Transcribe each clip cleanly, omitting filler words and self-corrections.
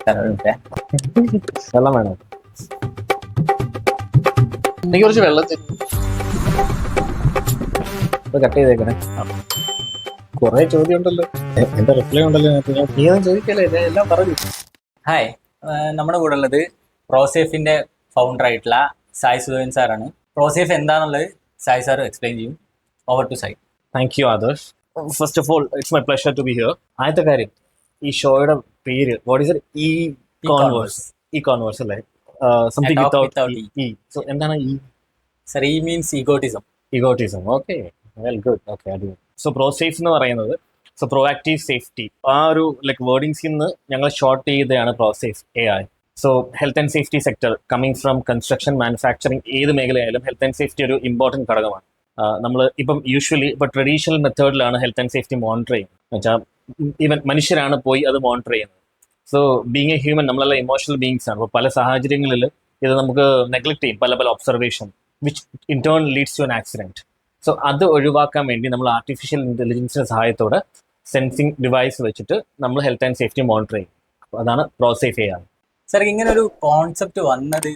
വെള്ളം വേണം. എനിക്ക് കുറച്ച് വെള്ളം തരും. കട്ട് ചെയ്തേക്കണേ. കുറെ ചോദ്യം ഉണ്ടല്ലോ. എന്റെ റിപ്ലൈ ഉണ്ടല്ലോ അതിനകത്ത്. നീ ഒന്നും ചോദിക്കല്ലേ, ഞാൻ എല്ലാം പറഞ്ഞു. ഹായ്, നമ്മുടെ കൂടെ ഉള്ളത് പ്രോസേഫിന്റെ ഫൗണ്ടർ ആയിട്ടുള്ള സായ് സുധൻ സാറാണ്. പ്രോസേഫ് എന്താണെന്നുള്ളത് സായ് സാർ എക്സ്പ്ലെയിൻ ചെയ്യും. Over to Sai. Thank you Adarsh. First of all it's my pleasure to be here. ആദ്യത്തെ കാര്യം, ഈ ഷോയുടെ പേര് വാട്ട് ഈസ് ഇറ്റ്? ഈ കോൺവേഴ്സ് അല്ലേ? Something without E. സോ എന്താണ് E? Sir, E means egotism. Egotism. Okay, well good. Okay, അടിപൊളി. So ProSafe എന്ന് പറയുന്നത് പ്രൊആക്റ്റീവ് സേഫ്റ്റി, ആ ഒരു ലൈക്ക് വേർഡിങ്സിൽ നിന്ന് ഞങ്ങൾ ഷോർട്ട് ചെയ്തതാണ് ProSafe AI. So health and safety sector coming from construction, manufacturing, ഏത് മേഖലയായാലും ഹെൽത്ത് ആൻഡ് സേഫ്റ്റി ഒരു ഇമ്പോർട്ടൻറ്റ് ഘടകമാണ്. നമ്മൾ ഇപ്പം യൂഷ്വലി ട്രഡീഷണൽ മെത്തേഡിലാണ് ഹെൽത്ത് ആൻഡ് സേഫ്റ്റി മോണിറ്റർ ചെയ്യുന്നത്. വെച്ചാൽ ഈവൻ മനുഷ്യരാണ് പോയി അത് മോണിറ്റർ ചെയ്യുന്നത്. സോ ബീങ് എ ഹ്യൂമൻ, നമ്മളെല്ലാം ഇമോഷണൽ ബീങ്സ് ആണ്. അപ്പോൾ പല സാഹചര്യങ്ങളിൽ ഇത് നമുക്ക് നെഗ്ലക്ട് ചെയ്യും, പല observation which in turn leads to an accident. So അത് ഒഴിവാക്കാൻ വേണ്ടി നമ്മൾ ആർട്ടിഫിഷ്യൽ ഇൻ്റലിജൻസിൻ്റെ സഹായത്തോടെ സെൻസിങ് ഡിവൈസ് വെച്ചിട്ട് നമ്മൾ ഹെൽത്ത് ആൻഡ് സേഫ്റ്റി മോണിറ്റർ ചെയ്യും. അതാണ് പ്രോസേഫ് AI. സാർ, ഇങ്ങനെ ഒരു കോൺസെപ്റ്റ് വന്നത്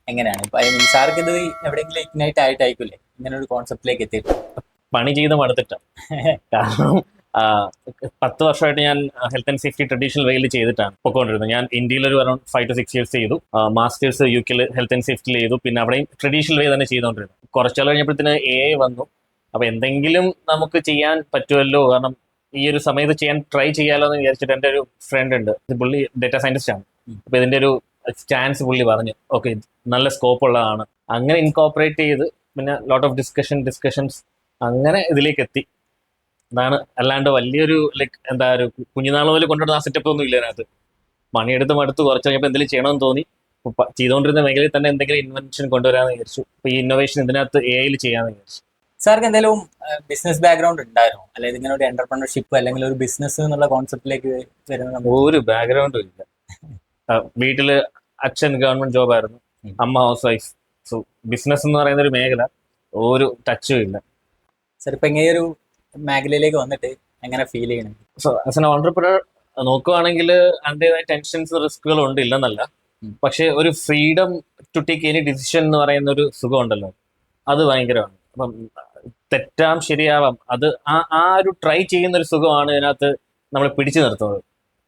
എങ്ങനെയാണ്? സാർക്ക് ഇത് എവിടെയെങ്കിലും ഇഗ്നൈറ്റ് ആയിട്ടായിരിക്കില്ലേ ഇങ്ങനെ ഒരു കോൺസെപ്റ്റിലേക്ക് എത്തിയിട്ട്? പണി ചെയ്ത് മടുത്തിട്ടാണ്. കാരണം 10 വർഷമായിട്ട് ഞാൻ ഹെൽത്ത് ആൻഡ് സേഫ്റ്റി ട്രഡീഷണൽ വേയിൽ ചെയ്തിട്ടാണ് പൊയ്ക്കൊണ്ടിരുന്നത്. ഞാൻ ഇന്ത്യയിലൊരു അറൌണ്ട് 5 to 6 years ചെയ്തു. മാസ്റ്റേഴ്സ് UK ഹെൽത്ത് ആൻഡ് സേഫ്റ്റിയിൽ ചെയ്തു. പിന്നെ അവിടെയും ട്രഡീഷണൽ വേ തന്നെ ചെയ്തുകൊണ്ടിരുന്നു. കുറച്ചാൾ കഴിഞ്ഞപ്പോഴത്തേന് AI വന്നു. അപ്പോൾ എന്തെങ്കിലും നമുക്ക് ചെയ്യാൻ പറ്റുമല്ലോ, കാരണം ഈ ഒരു സമയത്ത് ചെയ്യാൻ ട്രൈ ചെയ്യാമല്ലോ എന്ന് വിചാരിച്ചിട്ട് എൻ്റെ ഒരു ഫ്രണ്ട് ഉണ്ട്, പുള്ളി ഡേറ്റാ സയൻറ്റിസ്റ്റ് ആണ്. അപ്പോൾ ഇതിൻ്റെ ഒരു ചാൻസ് പുള്ളി പറഞ്ഞു, ഓക്കെ നല്ല സ്കോപ്പ് ഉള്ളതാണ്. അങ്ങനെ ഇൻകോപ്പറേറ്റ് ചെയ്ത് പിന്നെ ലോട്ട് ഓഫ് ഡിസ്കഷൻസ് അങ്ങനെ ഇതിലേക്ക് എത്തി. അതാണ്. അല്ലാണ്ട് വലിയൊരു ലൈക്ക് എന്താ ഒരു കുഞ്ഞുനാൾ പോലെ കൊണ്ടുവരുന്ന ആ സെറ്റപ്പ് ഒന്നും ഇല്ല അതിനകത്ത്. മണിയെടുത്ത് മടുത്ത് കുറച്ച് കഴിഞ്ഞപ്പോൾ എന്തെങ്കിലും ചെയ്യണമെന്ന് തോന്നി. ചെയ്തുകൊണ്ടിരുന്ന മേഖലയിൽ തന്നെ എന്തെങ്കിലും ഇൻവെൻഷൻ കൊണ്ടുവരാമെന്ന് വിചാരിച്ചു. അപ്പോൾ ഈ ഇന്നോവേഷൻ ഇതിനകത്ത് AI ചെയ്യാമെന്ന് വിചാരിച്ചു. സാർക്ക് എന്തെങ്കിലും ബിസിനസ് ബാക്ക്ഗ്രൗണ്ട് ഉണ്ടായിരുന്നോ? അല്ലെങ്കിൽ ഇങ്ങനെ ഒരു എന്റർപ്രണർഷിപ്പ് അല്ലെങ്കിൽ ഒരു ബിസിനസ് എന്നുള്ള കോൺസെപ്റ്റിലേക്ക് വരുന്നത്? ഒരു ബാക്ക്ഗ്രൗണ്ടും ഇല്ല. വീട്ടില് അച്ഛൻ ഗവൺമെന്റ് ജോബ് ആയിരുന്നു, അമ്മ ഹൗസ് വൈഫ്. സോ ബിസിനസ് എന്ന് പറയുന്ന ഒരു മേഖല ഒരു ടച്ചും ഇല്ല. സാർ, ഇപ്പൊ ഇങ്ങനെ ഒരു മേഖലയിലേക്ക് വന്നിട്ട് എങ്ങനെ ഫീൽ ചെയ്യണം? സോ ആസ് എൻ ഓൺടർപ്രണർ നോക്കുവാണെങ്കിൽ അതിൻ്റെതായ ടെൻഷൻസ് റിസ്കുകളും ഉണ്ട്, ഇല്ലെന്നല്ല. പക്ഷെ ഒരു freedom to take any decision എന്ന് പറയുന്ന ഒരു സുഖം ഉണ്ടല്ലോ, അത് ഭയങ്കരമാണ്. അപ്പം തെറ്റാം ശരിയാവാം, അത് ആ ഒരു ട്രൈ ചെയ്യുന്ന ഒരു സുഖമാണ് ഇതിനകത്ത് നമ്മൾ പിടിച്ചു നിർത്തുന്നത്.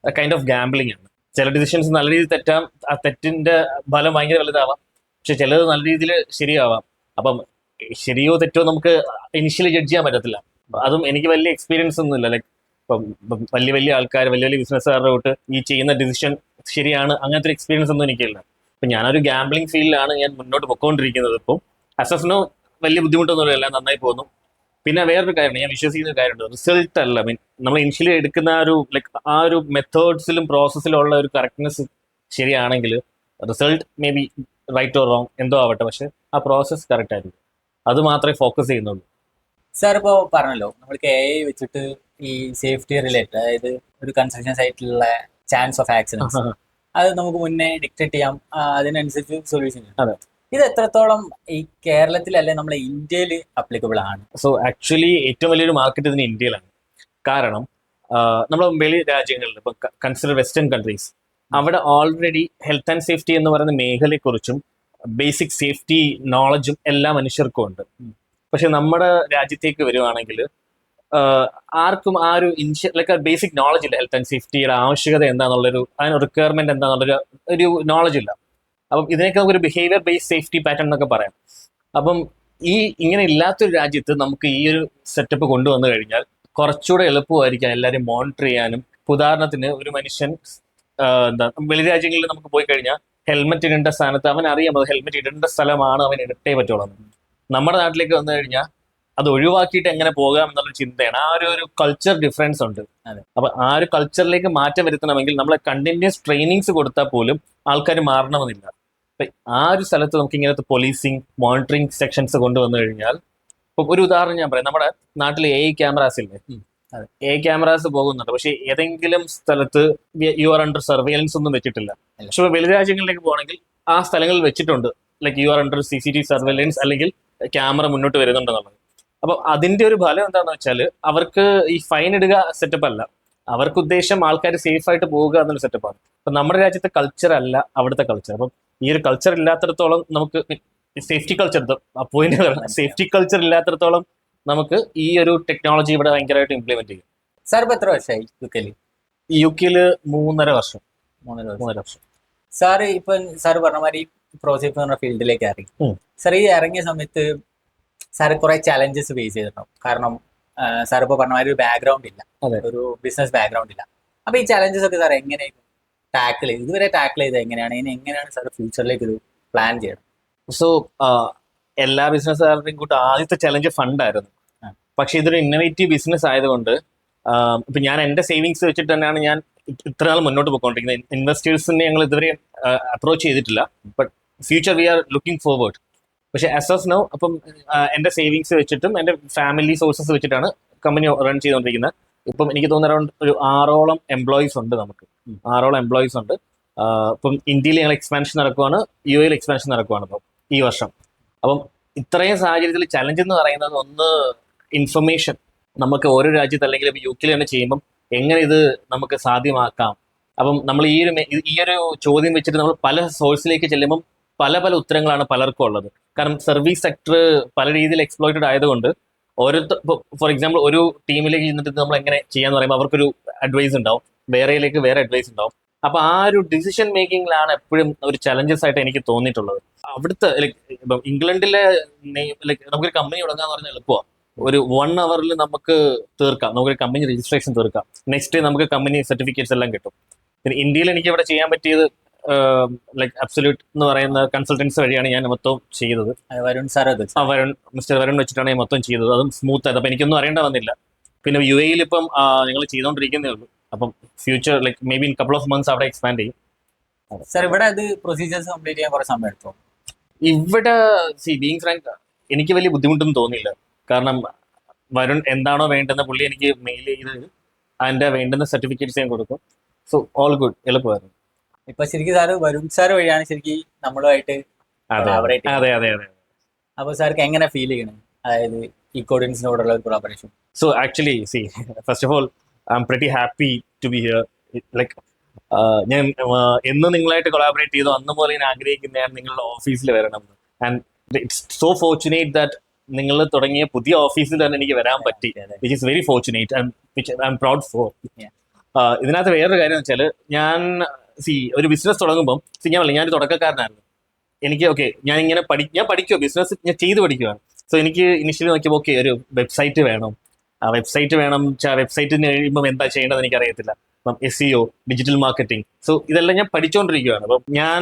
കൈൻഡ് ഓഫ് ഗാംബ്ലിംഗ് ആണ്. ചില ഡിസിഷൻസ് നല്ല രീതിയിൽ തെറ്റാം, ആ തെറ്റിന്റെ ഫലം ഭയങ്കര വലുതാവാം. പക്ഷെ ചിലത് നല്ല രീതിയിൽ ശരിയാവാം. അപ്പം ശരിയോ തെറ്റോ നമുക്ക് ഇനിഷ്യലി ജഡ്ജ് ചെയ്യാൻ പറ്റത്തില്ല. അതും എനിക്ക് വലിയ എക്സ്പീരിയൻസ് ഒന്നുമില്ല. ലൈക്ക് ഇപ്പം വലിയ ആൾക്കാർ, വലിയ ബിസിനസ്സുകാരുടെ തൊട്ട് ഈ ചെയ്യുന്ന ഡിസിഷൻ ശരിയാണ്, അങ്ങനത്തെ ഒരു എക്സ്പീരിയൻസ് ഒന്നും എനിക്കില്ല. അപ്പം ഞാനൊരു ഗാംബ്ലിംഗ് ഫീൽഡിലാണ് ഞാൻ മുന്നോട്ട് പൊയ്ക്കൊണ്ടിരിക്കുന്നത്. ഇപ്പം ആസ് ഓഫ് നോ വലിയ ബുദ്ധിമുട്ടൊന്നുമില്ല, എല്ലാം നന്നായി പോകുന്നു. പിന്നെ വേറൊരു കാര്യമാണ്, ഞാൻ വിശ്വസിക്കുന്ന ഒരു കാര്യമുണ്ട്, റിസൾട്ട് അല്ല മീൻ നമ്മൾ ഇനിഷ്യലി എടുക്കുന്ന ആ ഒരു മെത്തേഡ്സിലും പ്രോസസ്സിലും ഉള്ള ഒരു കറക്റ്റ്നെസ് ശരിയാണെങ്കിൽ result may be right or wrong എന്തോ ആവട്ടെ, പക്ഷെ ആ പ്രോസസ്സ് കറക്റ്റ് ആയിരിക്കും. അത് മാത്രമേ ഫോക്കസ് ചെയ്യുന്നുള്ളൂ. സാർ, ഇപ്പോൾ പറഞ്ഞല്ലോ നമ്മൾക്ക് AI വെച്ചിട്ട് ഈ സേഫ്റ്റി റിലേറ്റഡ്, അതായത് ഒരു കൺസ്ട്രക്ഷൻ സൈറ്റിലുള്ള ചാൻസ് ഓഫ് ആക്സിഡൻസ് അത് നമുക്ക് മുന്നേ ഡിക്റ്റേറ്റ് ചെയ്യാം, അതിനനുസരിച്ച് സൊല്യൂഷൻ ചെയ്യാം. അതെ. ഇത് എത്രത്തോളം ഈ കേരളത്തിലല്ലേ നമ്മളെ ഇന്ത്യയിൽ അപ്ലിക്കബിൾ ആണ്? സോ ആക്ച്വലി ഏറ്റവും വലിയൊരു മാർക്കറ്റ് ഇതിന് ഇന്ത്യയിലാണ്. കാരണം നമ്മൾ വെളി രാജ്യങ്ങളിൽ ഇപ്പം കൺസിഡർ വെസ്റ്റേൺ കൺട്രീസ്, അവിടെ ഓൾറെഡി ഹെൽത്ത് ആൻഡ് സേഫ്റ്റി എന്ന് പറയുന്ന മേഖലയെക്കുറിച്ചും ബേസിക് സേഫ്റ്റി നോളജും എല്ലാ മനുഷ്യർക്കും ഉണ്ട്. പക്ഷെ നമ്മുടെ രാജ്യത്തേക്ക് വരുവാണെങ്കിൽ ആർക്കും ആ ഒരു ലൈക്ക് ബേസിക് നോളജ് ഇല്ല. ഹെൽത്ത് ആൻഡ് സേഫ്റ്റിയുടെ ആവശ്യകത എന്താണെന്നുള്ളൊരു, അതിന് റിക്വയർമെന്റ് എന്താണെന്നുള്ളൊരു നോളജ് ഇല്ല. അപ്പം ഇതിനൊക്കെ നമുക്കൊരു ബിഹേവിയർ ബേസ്ഡ് സേഫ്റ്റി പാറ്റേൺ എന്നൊക്കെ പറയാം. അപ്പം ഇങ്ങനെ ഇല്ലാത്തൊരു രാജ്യത്ത് നമുക്ക് ഈ ഒരു സെറ്റപ്പ് കൊണ്ടുവന്നു കഴിഞ്ഞാൽ കുറച്ചുകൂടെ എളുപ്പമായിരിക്കാം എല്ലാവരും മോണിറ്റർ ചെയ്യാനും. ഉദാഹരണത്തിന് ഒരു മനുഷ്യൻ വെളി രാജ്യങ്ങളിൽ നമുക്ക് പോയി കഴിഞ്ഞാൽ ഹെൽമെറ്റ് ഇടേണ്ട സ്ഥാനത്ത് അവൻ അറിയാം അത് ഹെൽമെറ്റ് ഇടേണ്ട സ്ഥലമാണ്, അവൻ ഇടട്ടേ പറ്റുള്ളൂ. നമ്മുടെ നാട്ടിലേക്ക് വന്നു കഴിഞ്ഞാൽ അത് ഒഴിവാക്കിയിട്ട് എങ്ങനെ പോകാം എന്നുള്ള ചിന്തയാണ്. ആ ഒരു കൾച്ചർ ഡിഫറൻസ് ഉണ്ട്. അപ്പൊ ആ ഒരു കൾച്ചറിലേക്ക് മാറ്റം വരുത്തണമെങ്കിൽ നമ്മളെ കണ്ടിന്യൂസ് ട്രെയിനിങ്സ് കൊടുത്താൽ പോലും ആൾക്കാർ മാറണമെന്നില്ല. അപ്പൊ ആ ഒരു സ്ഥലത്ത് നമുക്ക് ഇങ്ങനത്തെ പോലീസിങ്, മോണിറ്ററിങ് സെക്ഷൻസ് കൊണ്ടുവന്നു കഴിഞ്ഞാൽ, ഇപ്പൊ ഒരു ഉദാഹരണം ഞാൻ പറയാം. നമ്മുടെ നാട്ടിൽ AI ക്യാമറാസ് ഇല്ലേ? AI ക്യാമറാസ് പോകുന്നുണ്ട്, പക്ഷെ ഏതെങ്കിലും സ്ഥലത്ത് യു ആർ അണ്ടർ സർവൈലൻസ് ഒന്നും വെച്ചിട്ടില്ല. പക്ഷെ വെളി രാജ്യങ്ങളിലേക്ക് പോകണമെങ്കിൽ ആ സ്ഥലങ്ങളിൽ വെച്ചിട്ടുണ്ട്, like you are under CCTV surveillance, അല്ലെങ്കിൽ ക്യാമറ മുന്നോട്ട് വരുന്നുണ്ടെന്നുള്ളത്. അപ്പൊ അതിന്റെ ഒരു ഫലം എന്താണെന്ന് വെച്ചാൽ അവർക്ക് ഈ ഫൈൻ ഇടുക സെറ്റപ്പ് അല്ല, അവർക്ക് ഉദ്ദേശം ആൾക്കാർ സേഫ് ആയിട്ട് പോവുക എന്നൊരു സെറ്റപ്പാണ്. അപ്പൊ നമ്മുടെ രാജ്യത്തെ കൾച്ചർ അല്ല അവിടുത്തെ കൾച്ചർ. അപ്പം ഈ ഒരു കൾച്ചർ ഇല്ലാത്തിടത്തോളം നമുക്ക് safety culture point safety culture ഇല്ലാത്തിടത്തോളം നമുക്ക് ഈ ഒരു ടെക്നോളജി ഇവിടെ ഭയങ്കരമായിട്ട് ഇംപ്ലിമെന്റ് ചെയ്യും. സാർ ഇപ്പൊ എത്ര വർഷമായി യുകെയിൽ? ഈ യുകെയില് 3.5 വർഷം. 3 വർഷം. സാറ് ഇപ്പൊ സാറ് പറഞ്ഞ മാതിരി പ്രോസീഫ് എന്ന ഫീൽഡിലേക്ക് ഇറങ്ങി. സാർ ഈ ഇറങ്ങിയ സമയത്ത് സാർ കുറെ ചലഞ്ചസ് ഫേസ് ചെയ്തിട്ടുണ്ടാവും. കാരണം സാർ ഇപ്പൊ പറഞ്ഞ മാതിരി ഒരു ബാക്ക്ഗ്രൗണ്ട് ഇല്ല, ഒരു ബിസിനസ് ബാക്ക്ഗ്രൗണ്ട് ഇല്ല. അപ്പൊ ഈ ചലഞ്ചസ് ഒക്കെ സാർ എങ്ങനെ ടാക്കിൾ ചെയ്ത് ഇതുവരെ ടാക്കിൾ ചെയ്ത് എങ്ങനെയാണ്, ഇനി എങ്ങനെയാണ് സാർ ഫ്യൂച്ചറിലേക്ക് ഒരു പ്ലാൻ ചെയ്യണം? സോ എല്ലാ ബിസിനസ്സുകാരുടെയും കൂട്ട് ആദ്യത്തെ ചലഞ്ച് ഫണ്ടായിരുന്നു. പക്ഷെ ഇതൊരു ഇന്നോവേറ്റീവ് ബിസിനസ് ആയതുകൊണ്ട് ഇപ്പൊ ഞാൻ എന്റെ സേവിങ്സ് വെച്ചിട്ട് തന്നെയാണ് ഞാൻ ഇത്ര നാൾ മുന്നോട്ട് പോയിക്കൊണ്ടിരിക്കുന്നത്. ഇൻവെസ്റ്റേഴ്സിനെ ഞങ്ങൾ ഇതുവരെ അപ്രോച്ച് ചെയ്തിട്ടില്ല. But future V are looking forward. പക്ഷെ ആസ് ഓഫ് നൗ അപ്പം എന്റെ സേവിങ്സ് വെച്ചിട്ടും എന്റെ ഫാമിലി സോഴ്സസ് വെച്ചിട്ടാണ് കമ്പനി റൺ ചെയ്തുകൊണ്ടിരിക്കുന്നത്. ഇപ്പം എനിക്ക് തോന്നുന്ന അറൗണ്ട് ഒരു 6ഓളം എംപ്ലോയീസ് ഉണ്ട്. നമുക്ക് 6ഓളം എംപ്ലോയീസ് ഉണ്ട്. ഇപ്പം ഇന്ത്യയിൽ ഞങ്ങൾ എക്സ്പാൻഷൻ നടക്കുവാണ്, UAE എക്സ്പാൻഷൻ നടക്കുവാണ് ഇപ്പം ഈ വർഷം. അപ്പം ഇത്രയും സാഹചര്യത്തിൽ ചലഞ്ച് എന്ന് പറയുന്നത് ഒന്ന് ഇൻഫർമേഷൻ. നമുക്ക് ഓരോ രാജ്യത്ത് അല്ലെങ്കിൽ ഇപ്പോൾ UK തന്നെ ചെയ്യുമ്പം എങ്ങനെ ഇത് നമുക്ക് സാധ്യമാക്കാം. അപ്പം നമ്മൾ ഈ ഒരു ചോദ്യം വെച്ചിട്ട് നമ്മൾ പല സോഴ്സിലേക്ക് ചെല്ലുമ്പം പല പല ഉത്തരങ്ങളാണ് പലർക്കും ഉള്ളത്. കാരണം സർവീസ് സെക്ടർ പല രീതിയിൽ എക്സ്പ്ലോയിറ്റഡ് ആയതുകൊണ്ട് ഓരോരുത്തർ ഫോർ എക്സാമ്പിൾ ഒരു ടീമിലേക്ക് ചെന്നിട്ട് നമ്മൾ എങ്ങനെ ചെയ്യാന്ന് പറയുമ്പോൾ അവർക്കൊരു അഡ്വൈസ് ഉണ്ടാവും, വേറെയിലേക്ക് വേറെ അഡ്വൈസ് ഉണ്ടാവും. അപ്പൊ ആ ഒരു ഡിസിഷൻ മേക്കിങ്ങിലാണ് എപ്പോഴും ഒരു ചലഞ്ചസ് ആയിട്ട് എനിക്ക് തോന്നിയിട്ടുള്ളത്. അവിടുത്തെ ഇപ്പം ഇംഗ്ലണ്ടിലെ നമുക്കൊരു കമ്പനി തുടങ്ങാന്ന് പറഞ്ഞാൽ എളുപ്പമാണ്. ഒരു 1 hourൽ നമുക്ക് തീർക്കാം, നമുക്കൊരു കമ്പനി രജിസ്ട്രേഷൻ തീർക്കാം. നെക്സ്റ്റ് നമുക്ക് കമ്പനി സർട്ടിഫിക്കറ്റ്സ് എല്ലാം കിട്ടും. പിന്നെ ഇന്ത്യയിൽ എനിക്ക് ഇവിടെ ചെയ്യാൻ പറ്റിയത് അബ്സല്യൂട്ട് എന്ന് പറയുന്ന കൺസൾട്ടൻസി വഴിയാണ് ഞാൻ മൊത്തം ചെയ്തത്. മിസ്റ്റർ വരുൺ വെച്ചിട്ടാണ് ഞാൻ മൊത്തം ചെയ്തത്. അതും സ്മൂത്ത് ആയത്. അപ്പൊ എനിക്കൊന്നും അറിയേണ്ട വന്നില്ല. പിന്നെ UAE ഇപ്പം ഞങ്ങൾ ചെയ്തുകൊണ്ടിരിക്കുന്നേ ഉള്ളൂ. അപ്പം future may be in couple of months അവിടെ എക്സ്പാൻഡ് ചെയ്യും. സാർ ഇവിടെ അത് പ്രൊസീജിയേഴ്സ് കംപ്ലീറ്റ് ചെയ്യാൻ കുറെ സമയം എടുത്തു. ഇവിടെ ബീങ് ഫ്രാങ്ക് എനിക്ക് വലിയ ബുദ്ധിമുട്ടൊന്നും തോന്നിയില്ല. കാരണം വരുൺ എന്താണോ വേണ്ടുന്ന പുള്ളി എനിക്ക് മെയിൽ ചെയ്ത് അതിന്റെ വേണ്ടുന്ന സർട്ടിഫിക്കറ്റ്സ് ഞാൻ കൊടുക്കും. സോ ഓൾ ഗുഡ്, എളുപ്പമായിരുന്നു. ഇപ്പൊ ശരിക്കും സാറ് വരുൺ സാർ വഴിയാണ് ശരിക്കും നമ്മളുമായിട്ട്. അതെ. അപ്പൊ സാർക്ക് എങ്ങനെ ഫീൽ ചെയ്യണം, അതായത് ഈ കോഡിൻസിനോടുള്ള ഒരു collaboration? So actually first of all I am pretty happy to be here. ഞാൻ എന്ന് നിങ്ങളായിട്ട് കൊളാബറേറ്റ് ചെയ്തു അന്ന് പോലെ ഞാൻ ആഗ്രഹിക്കുന്നതാണ് നിങ്ങളുടെ ഓഫീസിൽ വരണം. And it's so fortunate that നിങ്ങൾ തുടങ്ങിയ പുതിയ ഓഫീസിൽ തന്നെ എനിക്ക് വരാൻ പറ്റി, which is very fortunate and which I am proud for. ഇതിനകത്ത് വേറൊരു കാര്യം എന്ന് വെച്ചാൽ ഞാൻ ഒരു ബിസിനസ് തുടങ്ങുമ്പോൾ ഞാനൊരു തുടക്കക്കാരനായിരുന്നു. എനിക്ക് ഞാൻ പഠിക്കുമോ ബിസിനസ് ഞാൻ ചെയ്ത് പഠിക്കുകയാണ്. സോ എനിക്ക് ഇനിഷ്യലി നോക്കിയപ്പോൾ ഒരു വെബ്സൈറ്റ് വേണം. വെബ്സൈറ്റ് വേണം. വെബ്സൈറ്റിന് കഴിയുമ്പോൾ എന്താ ചെയ്യേണ്ടത് എനിക്കറിയത്തില്ല. അപ്പം SEO, ഡിജിറ്റൽ മാർക്കറ്റിംഗ്, സോ ഇതെല്ലാം ഞാൻ പഠിച്ചുകൊണ്ടിരിക്കുകയാണ്. അപ്പം ഞാൻ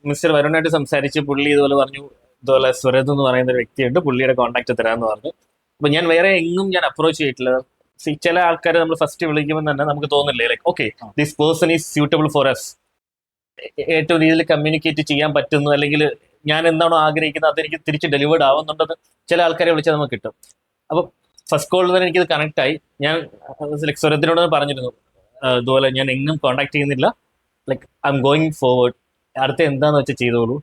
മിസ്റ്റർ വരുണായിട്ട് സംസാരിച്ച് പുള്ളി ഇതുപോലെ പറഞ്ഞു, ഇതുപോലെ സ്വരത് എന്ന് പറയുന്ന ഒരു വ്യക്തിയുണ്ട്, പുള്ളിയുടെ കോൺടാക്ട് തരാമെന്ന് പറഞ്ഞു. അപ്പം ഞാൻ വേറെ എങ്ങും ഞാൻ അപ്രോച്ച് ചെയ്തിട്ടില്ല. ചില ആൾക്കാരെ നമ്മൾ ഫസ്റ്റ് വിളിക്കുമ്പോൾ തന്നെ നമുക്ക് തോന്നില്ലേ okay this person is suitable for us, ഏറ്റവും രീതിയിൽ കമ്മ്യൂണിക്കേറ്റ് ചെയ്യാൻ പറ്റുന്നു, അല്ലെങ്കിൽ ഞാൻ എന്താണോ ആഗ്രഹിക്കുന്നത് അതെനിക്ക് തിരിച്ച് ഡെലിവേർഡ് ആവുന്നുണ്ടെന്ന് ചില ആൾക്കാരെ വിളിച്ചാൽ നമുക്ക് കിട്ടും. അപ്പം ഫസ്റ്റ് കോളിൽ തന്നെ എനിക്കത് കണക്ട് ആയി. ഞാൻ സ്വരത്തിനോട് പറഞ്ഞിരുന്നു ഇതുപോലെ ഞാൻ എങ്ങും കോൺടാക്ട് ചെയ്യുന്നില്ല, ഐ എം ഗോയിങ് ഫോർവേഡ്, അടുത്ത എന്താന്ന് വെച്ചാൽ ചെയ്തോളൂ.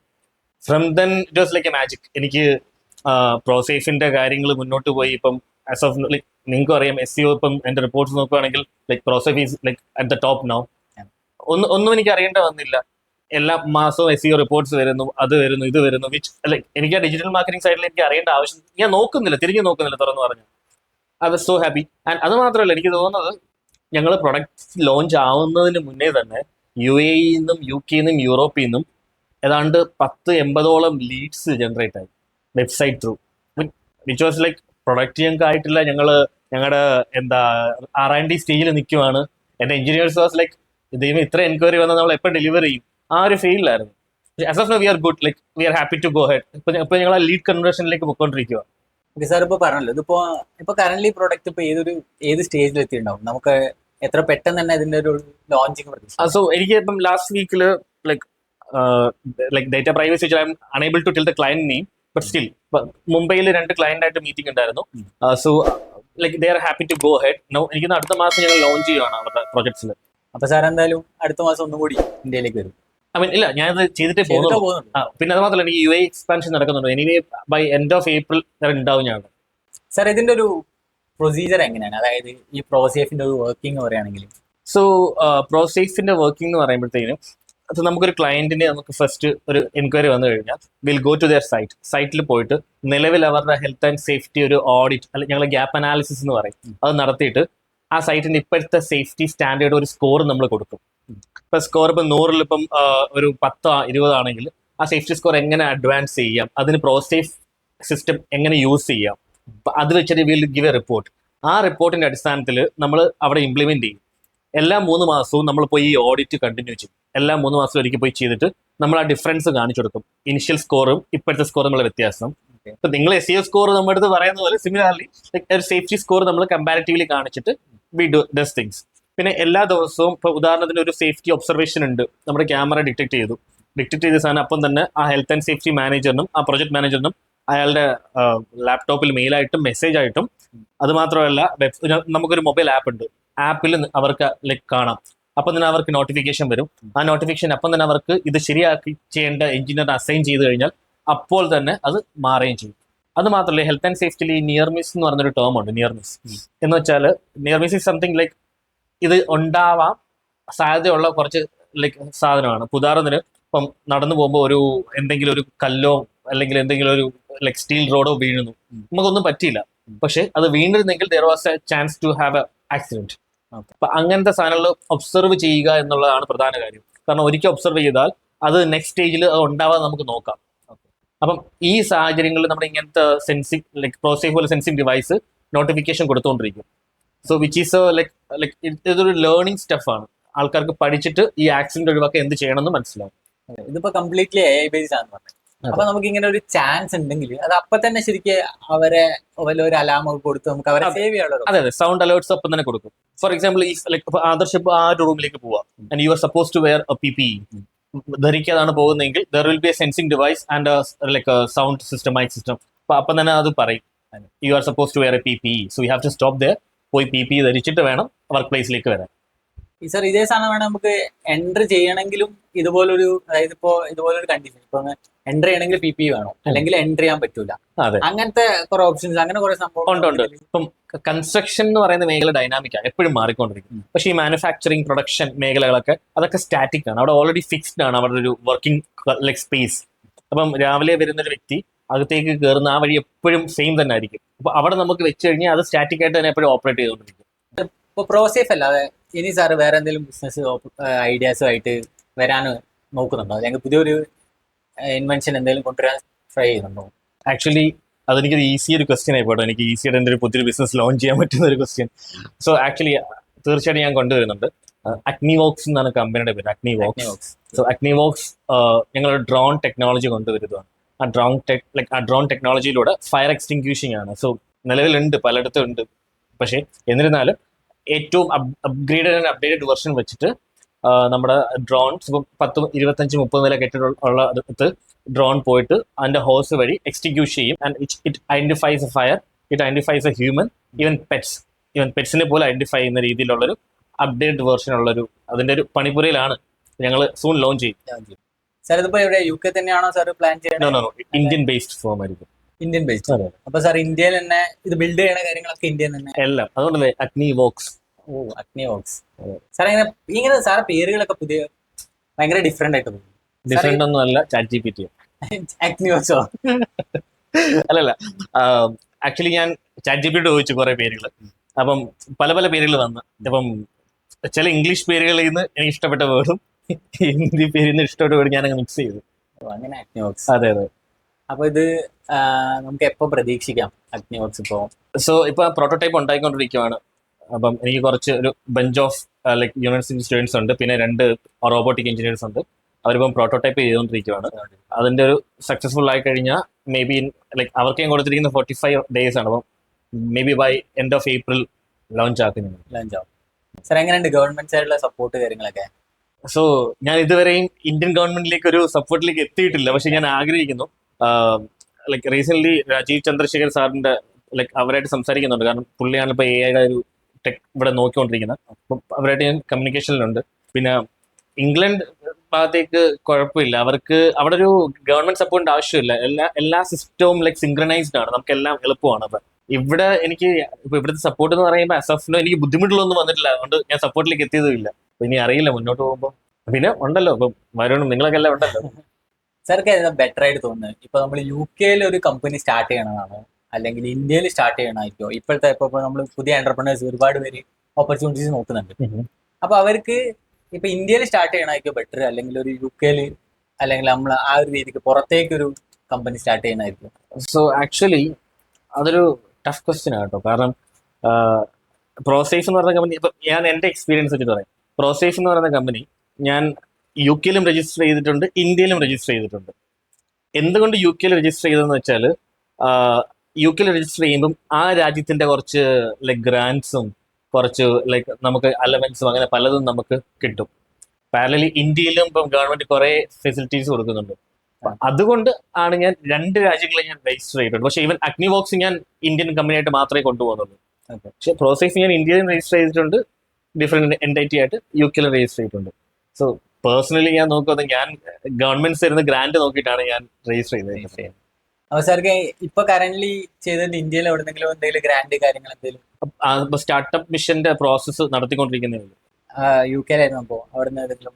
From then it was A magic. എനിക്ക് പ്രോസേഫിന്റെ കാര്യങ്ങൾ മുന്നോട്ട് പോയി. ഇപ്പം ആസ് ഓഫ് നിങ്ങൾക്കും അറിയാം SEO ഇപ്പം എന്റെ റിപ്പോർട്ട്സ് നോക്കുകയാണെങ്കിൽ ProSafe is at the top now. ഒന്നും എനിക്ക് അറിയേണ്ട വന്നില്ല. എല്ലാ മാസവും SEO റിപ്പോർട്ട്സ് വരുന്നു, അത് വരുന്നു, ഇത് വരുന്നു. വിച്ച് എനിക്ക് ആ ഡിജിറ്റൽ മാർക്കറ്റിംഗ് സൈഡിൽ എനിക്ക് അറിയേണ്ട ആവശ്യം ഞാൻ തിരിഞ്ഞു നോക്കുന്നില്ല തുറന്നു പറഞ്ഞു. I was so happy. And അത് മാത്രമല്ല, എനിക്ക് തോന്നുന്നത് ഞങ്ങൾ പ്രൊഡക്റ്റ് ലോഞ്ച് ആവുന്നതിന് മുന്നേ തന്നെ UAE നിന്നും UK നിന്നും യൂറോപ്പിൽ നിന്നും ഏതാണ്ട് 10-80ഓളം ലീഡ്സ് ജനറേറ്റ് ആയി website through. Which was product ഞങ്ങൾക്ക് ആയിട്ടില്ല. ഞങ്ങളുടെ R&D സ്റ്റേജിൽ നിൽക്കുവാണ്. എൻ്റെ എഞ്ചിനീയേഴ്സ് വാസ് ദൈവം ഇത്ര എൻക്വയറി വന്നാൽ നമ്മൾ എപ്പോൾ ഡെലിവർ ചെയ്യും, ആ ഒരു ഫീൽഡിലായിരുന്നു. As of now we are good, we are happy to go head. ഇപ്പൊ ഞങ്ങൾ ലീഡ് കൺവേർഷനിലേക്ക് പോയിക്കൊണ്ടിരിക്കുക. സാർ ഇപ്പൊ പറഞ്ഞല്ലോ, ഇപ്പൊ കറന്റ് പ്രോഡക്റ്റ് ഇപ്പൊ ഏത് സ്റ്റേജിൽ എത്തിയിട്ടുണ്ടാവും, നമുക്ക് എത്ര പെട്ടെന്ന് തന്നെ ഇതിന്റെ ഒരു ലോഞ്ചിങ് പ്രതീക്ഷിക്കാം? സോ എനിക്ക് ഇപ്പം ലാസ്റ്റ് വീക്കിൽ data privacy I am unable to tell the client name, but still മുംബൈയിൽ 2 ക്ലയന്റ് ആയിട്ട് മീറ്റിംഗ് ഉണ്ടായിരുന്നു. So they are happy to go head. എനിക്ക് അടുത്ത മാസം ഞങ്ങൾ ലോഞ്ച് ചെയ്യുകയാണ് അവരുടെ പ്രൊജക്ട്സിൽ. അപ്പൊ സാർ എന്തായാലും അടുത്ത മാസം ഒന്നും കൂടി ഇന്ത്യയിലേക്ക് വരും? ഇല്ല, ഞാനത് ചെയ്തിട്ടേ പോകുന്നുള്ളൂ. പിന്നെ അത് മാത്രമല്ല, എനിക്ക് UAE എക്സ്പാൻഷൻ നടക്കുന്നുണ്ട്. Anyway by end of April ഉണ്ടാവും ഞാൻ. സാർ ഇതിന്റെ ഒരു പ്രൊസീജിയർ എങ്ങനെയാണ്, അതായത് ഈ പ്രോസേഫിന്റെ ഒരു വർക്കിംഗ് പറയുകയാണെങ്കിൽ? സോ പ്രോസേഫിന്റെ വർക്കിംഗ് എന്ന് പറയുമ്പോഴത്തേനും അത് നമുക്കൊരു ക്ലയന്റിനെ നമുക്ക് ഫസ്റ്റ് ഒരു എൻക്വയറി വന്നു കഴിഞ്ഞാൽ വിൽ ഗോ ടു ദെയർ സൈറ്റിൽ പോയിട്ട് നിലവിൽ അവരുടെ ഹെൽത്ത് ആൻഡ് സേഫ്റ്റി ഒരു ഓഡിറ്റ് അല്ലെങ്കിൽ ഞങ്ങൾ ഗ്യാപ്പ് അനാലിസിസ് എന്ന് പറയും, അത് നടത്തിയിട്ട് ആ സൈറ്റിന്റെ ഇപ്പോഴത്തെ സേഫ്റ്റി സ്റ്റാൻഡേർഡ് ഒരു സ്കോർ നമ്മൾ കൊടുക്കും. ഇപ്പൊ സ്കോർ ഇപ്പം 100-ൽ ഇപ്പം ഒരു 10-20 ആണെങ്കിൽ ആ സേഫ്റ്റി സ്കോർ എങ്ങനെ അഡ്വാൻസ് ചെയ്യാം, അതിന് പ്രോസേഫ് സിസ്റ്റം എങ്ങനെ യൂസ് ചെയ്യാം, അത് വെച്ചിട്ട് വിൽ ഗിവ് എ റിപ്പോർട്ട്. ആ റിപ്പോർട്ടിന്റെ അടിസ്ഥാനത്തിൽ നമ്മൾ അവിടെ ഇംപ്ലിമെന്റ് ചെയ്യും. എല്ലാ 3 മാസവും നമ്മൾ പോയി ഈ ഓഡിറ്റ് കണ്ടിന്യൂ ചെയ്യും. എല്ലാ 3 മാസവും ഒരിക്കൽ പോയി ചെയ്തിട്ട് നമ്മൾ ആ ഡിഫറൻസ് കാണിച്ചു കൊടുക്കും. ഇനിഷ്യൽ സ്കോറും ഇപ്പോഴത്തെ സ്കോറും തമ്മിലുള്ള വ്യത്യാസം. ഇപ്പൊ നിങ്ങൾ SEO സ്കോർ നമ്മുടെ അടുത്ത് പറയുന്ന പോലെ സിമിലർലി ഒരു സേഫ്റ്റി സ്കോർ നമ്മൾ കമ്പാരിറ്റീവ്ലി കാണിച്ചിട്ട് വി ഡു ദസ് തിങ്സ്. പിന്നെ എല്ലാ ദിവസവും ഇപ്പൊ ഉദാഹരണത്തിന് ഒരു സേഫ്റ്റി ഒബ്സർവേഷൻ ഉണ്ട്, നമ്മുടെ ക്യാമറ ഡിറ്റക്ട് ചെയ്ത സാധനം അപ്പം തന്നെ ആ ഹെൽത്ത് ആൻഡ് സേഫ്റ്റി മാനേജറിനും ആ പ്രൊജക്ട് മാനേജറിനും അയാളുടെ ലാപ്ടോപ്പിൽ മെയിലായിട്ടും മെസ്സേജ് ആയിട്ടും, അത് മാത്രമല്ല നമുക്കൊരു മൊബൈൽ ആപ്പ് ഉണ്ട്, ആപ്പിൽ അവർക്ക് ലൈക്ക് കാണാം. അപ്പം തന്നെ അവർക്ക് നോട്ടിഫിക്കേഷൻ വരും. ആ നോട്ടിഫിക്കേഷൻ അപ്പം തന്നെ അവർക്ക് ഇത് ശരിയാക്കി ചെയ്യേണ്ട എഞ്ചിനീയർ അസൈൻ ചെയ്ത് കഴിഞ്ഞാൽ അപ്പോൾ തന്നെ അത് മാറുകയും ചെയ്യും. അത് മാത്രമല്ല ഹെൽത്ത് ആൻഡ് സേഫ്റ്റിയിൽ ഈ നിയർ മിസ് എന്ന് പറഞ്ഞൊരു ടേം ഉണ്ട്. നിയർ മിസ് എന്ന് വെച്ചാൽ near miss is something like ഇത് ഉണ്ടാവാൻ സാധ്യതയുള്ള കുറച്ച് ലൈക്ക് സാധനമാണ്. ഉദാഹരണത്തിന് ഇപ്പം നടന്നു പോകുമ്പോൾ എന്തെങ്കിലും ഒരു കല്ലോ അല്ലെങ്കിൽ എന്തെങ്കിലും ഒരു ലൈക്ക് സ്റ്റീൽ റോഡോ വീഴുന്നു, നമുക്കൊന്നും പറ്റിയില്ല, പക്ഷെ അത് വീണിരുന്നെങ്കിൽ there was a chance to have a accident. അപ്പൊ അങ്ങനത്തെ സാധനങ്ങൾ ഒബ്സർവ് ചെയ്യുക എന്നുള്ളതാണ് പ്രധാന കാര്യം. കാരണം ഒരിക്കൽ ഒബ്സർവ് ചെയ്താൽ അത് നെക്സ്റ്റ് സ്റ്റേജിൽ ഉണ്ടാവാതെ നമുക്ക് നോക്കാം. അപ്പം ഈ സാഹചര്യങ്ങളിൽ നമ്മുടെ ഇങ്ങനത്തെ സെൻസിങ് ലൈക്ക് പ്രോസേഫ് പോലെ സെൻസിങ് ഡിവൈസ് നോട്ടിഫിക്കേഷൻ കൊടുത്തുകൊണ്ടിരിക്കും. സോ വിച്ച് ഈസ് ലൈക്ക് ഇതൊരു ലേണിംഗ് സ്റ്റെഫാണ്. ആൾക്കാർക്ക് പഠിച്ചിട്ട് ഈ ആക്സിഡന്റ് ഒഴിവാക്കാൻ എന്ത് ചെയ്യണമെന്ന് മനസ്സിലാവും. ഇതിപ്പോ കംപ്ലീറ്റ്ലി AI ബേസ്ഡ് ആണെന്ന് പറഞ്ഞു. അപ്പൊ നമുക്ക് ഇങ്ങനെ ഒരു ചാൻസ് ഉണ്ടെങ്കിൽ അത് അപ്പൊ തന്നെ ശരിക്കും അവരെ ഒരു അലാം കൊടുത്ത് നമുക്ക് അവരെ സേവ് ചെയ്യാനുള്ളത്. അതെ, സൗണ്ട് അലേർട്സ് ഒപ്പം തന്നെ കൊടുക്കും. ഫോർ എക്സാമ്പിൾ ഈ ലൈക്ക് ആദർശ് ഇപ്പൊ ആ ഒരു റൂമിലേക്ക് പോവാം and you are suppose to wear PPE, ധരിക്കാതാണ് പോകുന്നതെങ്കിൽ there will be a sensing device and like sound system, mic system. അപ്പൊ അപ്പം തന്നെ അത് പറയും you are suppose to wear a PPE, so you have to stop there, പോയി PPE ധരിച്ചിട്ട് വേണം വർക്ക് പ്ലേസിലേക്ക് വരാൻ. സർ ഇതേ സാധനം വേണം നമുക്ക് എൻട്രി ചെയ്യണമെങ്കിലും ഇതുപോലൊരു, അതായത് ഇപ്പോ ഇതുപോലൊരു കണ്ടീഷൻ, ഇപ്പൊ എൻട്രി ചെയ്യണമെങ്കിൽ PPE വേണം, അല്ലെങ്കിൽ എൻട്രി ചെയ്യാൻ പറ്റൂല, അങ്ങനത്തെ കുറെ ഓപ്ഷൻസ്, അങ്ങനെ കുറെ സംഭവം ഉണ്ട്. ഇപ്പം കൺസ്ട്രക്ഷൻ എന്ന് പറയുന്ന മേഖല ഡൈനാമിക്കാണ്, എപ്പോഴും മാറിക്കൊണ്ടിരിക്കും. പക്ഷേ ഈ മാനുഫാക്ചറിങ്, പ്രൊഡക്ഷൻ മേഖലകളൊക്കെ അതൊക്കെ സ്റ്റാറ്റിക് ആണ്. അവിടെ ഓൾറെഡി ഫിക്സ്ഡ് ആണ് അവരുടെ ഒരു വർക്കിംഗ് ലൈക് സ്പേസ്. അപ്പം രാവിലെ വരുന്നൊരു വ്യക്തി അകത്തേക്ക് കയറുന്ന ആ വഴി എപ്പോഴും സെയിം തന്നെ ആയിരിക്കും. അപ്പൊ അവിടെ നമുക്ക് വെച്ച് കഴിഞ്ഞാൽ അത് സ്റ്റാറ്റിക് ആയിട്ട് തന്നെ എപ്പോഴും ഓപ്പറേറ്റ് ചെയ്തുകൊണ്ടിരിക്കും. ഇപ്പൊ പ്രോസേഫ് അല്ലാതെ ഇനി സാർ വേറെ എന്തെങ്കിലും ബിസിനസ് ഐഡിയാസും ആയിട്ട് വരാൻ നോക്കുന്നുണ്ടോ, അല്ലെങ്കിൽ പുതിയൊരു ഇൻവെൻഷൻ എന്തെങ്കിലും കൊണ്ടുവരാൻ ട്രൈ ചെയ്യുന്നുണ്ടോ? ആക്ച്വലി അതെനിക്കൊരു ഈസി ഒരു ക്വസ്റ്റ്യൻ ആയിപ്പോട്ടെ. എനിക്ക് ഈസിയായിട്ട് എൻ്റെ ഒരു പുതിയൊരു ബിസിനസ് ലോഞ്ച് ചെയ്യാൻ പറ്റുന്ന ഒരു ക്വസ്റ്റ്യൻ. സോ ആക്ച്വലി തീർച്ചയായിട്ടും ഞാൻ കൊണ്ടുവരുന്നുണ്ട്. അഗ്നിവോക്സ് എന്നാണ് കമ്പനിയുടെ പേര്, അഗ്നിവോക്സ്. സോ അഗ്നിവോക്സ് ഞങ്ങളൊരു ഡ്രോൺ ടെക്നോളജി കൊണ്ടുവരുന്നതാണ്. ആ ഡ്രോൺ ടെക്നോളജിയിലൂടെ ഫയർ എക്സ്റ്റിങ്ക്യൂഷിംഗ് ആണ്. സോ നിലവിലുണ്ട്, പലയിടത്തും ഉണ്ട്. പക്ഷേ എന്നിരുന്നാലും ഏറ്റവും അപ്ഗ്രേഡഡ് ആൻഡ് അപ്ഡേറ്റഡ് വെർഷൻ വെച്ചിട്ട് നമ്മുടെ ഡ്രോൺസ് ഇപ്പം 10-25-30 നില കെട്ടിടമുള്ള അടുത്ത് ഡ്രോൺ പോയിട്ട് അതിന്റെ ഹോസ് വഴി എക്സ്റ്റിങ്ക്യൂഷ് ചെയ്യും. And it identifies a fire, it identifies a human, even പെറ്റ്സിനെ പോലെ ഐഡന്റിഫൈ ചെയ്യുന്ന രീതിയിലുള്ളൊരു അപ്ഡേറ്റഡ് വെർഷൻ ഉള്ളൊരു അതിന്റെ ഒരു പണിപ്പുരയിലാണ്. ഞങ്ങൾ സൂൺ ലോഞ്ച് ചെയ്യും. സാർ ഇതിപ്പോ എവിടെ UK തന്നെയാണോ സാർ പ്ലാൻ ചെയ്യുന്നത്? ഇന്ത്യൻ ബേസ്ഡ് ഫോം ആയിരിക്കും. Indian based. അപ്പൊ സാർ ഇന്ത്യയിൽ തന്നെ ഇത് ബിൽഡ് ചെയ്യണ കാര്യങ്ങളൊക്കെ ഇന്ത്യയിൽ തന്നെ എല്ലാം. അതുകൊണ്ടല്ലേ അഗ്നിവോക്സ്. അഗ്നിവോക്സ്. സാർ ഇങ്ങനെ സാറെ പേരുകളൊക്കെ പുതിയ ഭയങ്കര ഡിഫറെന്റ് ആയിട്ട് തോന്നുന്നു. ഡിഫറെന്റ് ഒന്നും അല്ല, ChatGPT. അഗ്നിവോക്സോ? അല്ലല്ല, ആക്ച്വലി ഞാൻ ChatGPT ചോദിച്ചു കുറെ പേരുകൾ. അപ്പം പല പല പേരുകൾ വന്നു. അപ്പം ചില ഇംഗ്ലീഷ് പേരുകളിൽ നിന്ന് എനിക്ക് ഇഷ്ടപ്പെട്ട വേർഡും ഹിന്ദി പേരിൽ നിന്ന് ഇഷ്ടപ്പെട്ട വേർഡ് ഞാൻ അങ്ങ് മിക്സ് ചെയ്തു. അങ്ങനെ അഗ്നിവോക്സ്. അതെ. അപ്പൊ ഇത് നമുക്ക് എപ്പോ പ്രതീക്ഷിക്കാം അഗ്നിവോക്സ്? സോ ഇപ്പൊ പ്രോട്ടോടൈപ്പ് ഉണ്ടായിക്കൊണ്ടിരിക്കുകയാണ്. അപ്പം എനിക്ക് കുറച്ച് ഒരു bunch of like university students ഉണ്ട്, പിന്നെ 2 റോബോട്ടിക് എഞ്ചിനീയേഴ്സ് ഉണ്ട്. അവരിപ്പം പ്രോട്ടോടൈപ്പ് ചെയ്തുകൊണ്ടിരിക്കുകയാണ്. അതിന്റെ ഒരു സക്സസ്ഫുൾ ആയി കഴിഞ്ഞാൽ മേ ബി ലൈക്ക് അവർക്ക് ഞാൻ കൊടുത്തിരിക്കുന്ന 45 days ആണ്. അപ്പം may be by end of April launch ആവും. സാർ എങ്ങനെയുണ്ട് ഗവൺമെന്റ് സൈഡിലുള്ള സപ്പോർട്ട് കാര്യങ്ങളൊക്കെ? സോ ഞാൻ ഇതുവരെയും ഇന്ത്യൻ ഗവൺമെന്റിലേക്ക് ഒരു സപ്പോർട്ടിലേക്ക് എത്തിയിട്ടില്ല, പക്ഷെ ഞാൻ ആഗ്രഹിക്കുന്നു. ലൈക്ക് റീസെന്റ് രാജീവ് ചന്ദ്രശേഖർ സാറിന്റെ ലൈക്ക് അവരായിട്ട് സംസാരിക്കുന്നുണ്ട്. കാരണം പുള്ളിയാണ് ഇപ്പൊ AI ഒരു ടെക് ഇവിടെ നോക്കിക്കൊണ്ടിരിക്കുന്നത്. അപ്പം അവരായിട്ട് ഞാൻ കമ്മ്യൂണിക്കേഷനിലുണ്ട്. പിന്നെ ഇംഗ്ലണ്ട് ഭാഗത്തേക്ക് കുഴപ്പമില്ല, അവർക്ക് അവിടെ ഒരു ഗവൺമെന്റ് സപ്പോർട്ടിന്റെ ആവശ്യമില്ല. എല്ലാ സിസ്റ്റവും ലൈക്ക് സിങ്ക്രണൈസ്ഡ് ആണ്, നമുക്ക് എല്ലാം എളുപ്പമാണ്. അപ്പം ഇവിടെ എനിക്ക് ഇപ്പൊ ഇവിടുത്തെ സപ്പോർട്ട് എന്ന് പറയുമ്പോൾ അസഫിനോ എനിക്ക് ബുദ്ധിമുട്ടുകളൊന്നും വന്നിട്ടില്ല, അതുകൊണ്ട് ഞാൻ സപ്പോർട്ടിലേക്ക് എത്തിയതുമില്ല. അപ്പൊ ഇനി അറിയില്ല മുന്നോട്ട് പോകുമ്പോൾ. പിന്നെ ഉണ്ടല്ലോ ഇപ്പൊ വരുണും നിങ്ങളൊക്കെ എല്ലാം ഉണ്ടല്ലോ. സാർക്ക് ഏതാ ബെറ്റർ ആയിട്ട് തോന്നുന്നത്? ഇപ്പൊ നമ്മൾ യു കെയിൽ ഒരു കമ്പനി സ്റ്റാർട്ട് ചെയ്യണതാണോ അല്ലെങ്കിൽ ഇന്ത്യയിൽ സ്റ്റാർട്ട് ചെയ്യണമായിരിക്കോ? ഇപ്പോഴത്തെ ഇപ്പൊ നമ്മൾ പുതിയ എന്റർപ്രണേഴ്സ് ഒരുപാട് പേര് ഓപ്പർച്യൂണിറ്റീസ് നോക്കുന്നുണ്ട്. അപ്പൊ അവർക്ക് ഇപ്പൊ ഇന്ത്യയിൽ സ്റ്റാർട്ട് ചെയ്യണമായിരിക്കോ ബെറ്റർ, അല്ലെങ്കിൽ ഒരു യു കെയിൽ, അല്ലെങ്കിൽ നമ്മൾ ആ ഒരു രീതിക്ക് പുറത്തേക്ക് ഒരു കമ്പനി സ്റ്റാർട്ട് ചെയ്യണമായിരിക്കും? സോ ആക്ച്വലി അതൊരു ടഫ് ക്വസ്റ്റ്യൻ ആണ് കേട്ടോ. കാരണം പ്രോസേഫ് എന്ന് പറയുന്ന കമ്പനി, ഇപ്പൊ ഞാൻ എന്റെ എക്സ്പീരിയൻസ് വെച്ചിട്ട് പറയാം. പ്രോസേഫ് എന്ന് പറയുന്ന കമ്പനി ഞാൻ യു കെയിലും രജിസ്റ്റർ ചെയ്തിട്ടുണ്ട്, ഇന്ത്യയിലും രജിസ്റ്റർ ചെയ്തിട്ടുണ്ട്. എന്തുകൊണ്ട് യു കെയിൽ രജിസ്റ്റർ ചെയ്തതെന്ന് വെച്ചാൽ യു കെയിൽ രജിസ്റ്റർ ചെയ്യുമ്പം ആ രാജ്യത്തിന്റെ കുറച്ച് ലൈക്ക് ഗ്രാൻഡ്സും കുറച്ച് ലൈക്ക് നമുക്ക് അലവൻസും അങ്ങനെ പലതും നമുക്ക് കിട്ടും. പാരലലി ഇന്ത്യയിലും ഇപ്പം ഗവൺമെന്റ് കുറെ ഫെസിലിറ്റീസ് കൊടുക്കുന്നുണ്ട്. അതുകൊണ്ട് ആണ് ഞാൻ 2 രാജ്യങ്ങളിൽ ഞാൻ രജിസ്റ്റർ ചെയ്തിട്ടുണ്ട്. പക്ഷേ ഈവൻ അഗ്നിവോക്സ് ഞാൻ ഇന്ത്യൻ കമ്പനിയായിട്ട് മാത്രമേ കൊണ്ടുപോകുന്നുള്ളൂ. പക്ഷേ പ്രോസസ് ഞാൻ ഇന്ത്യയിലും രജിസ്റ്റർ ചെയ്തിട്ടുണ്ട്, ഡിഫറെന്റ് എൻറ്റൈറ്റി ആയിട്ട് യു കെയിലും രജിസ്റ്റർ ചെയ്തിട്ടുണ്ട്. സോ പേഴ്സണലി ഞാൻ നോക്കുന്നത് ഞാൻ ഗവൺമെന്റ് തരുന്ന ഗ്രാന്റ് നോക്കിയിട്ടാണ് ഞാൻ രജിസ്റ്റർ ചെയ്തത്. അപ്പൊ സാർക്ക് ഇപ്പൊ കറന്റ്ലി ചെയ്തത് ഇന്ത്യയിൽ എവിടെന്നെങ്കിലും എന്തെങ്കിലും ഗ്രാൻഡ് കാര്യങ്ങൾ എന്തെങ്കിലും? സ്റ്റാർട്ടപ്പ് മിഷന്റെ പ്രോസസ്സ് നടത്തിക്കൊണ്ടിരിക്കുന്നേ ഉള്ളൂ. യു കെയിലായിരുന്നു അപ്പോ അവിടുന്ന് ഏതെങ്കിലും?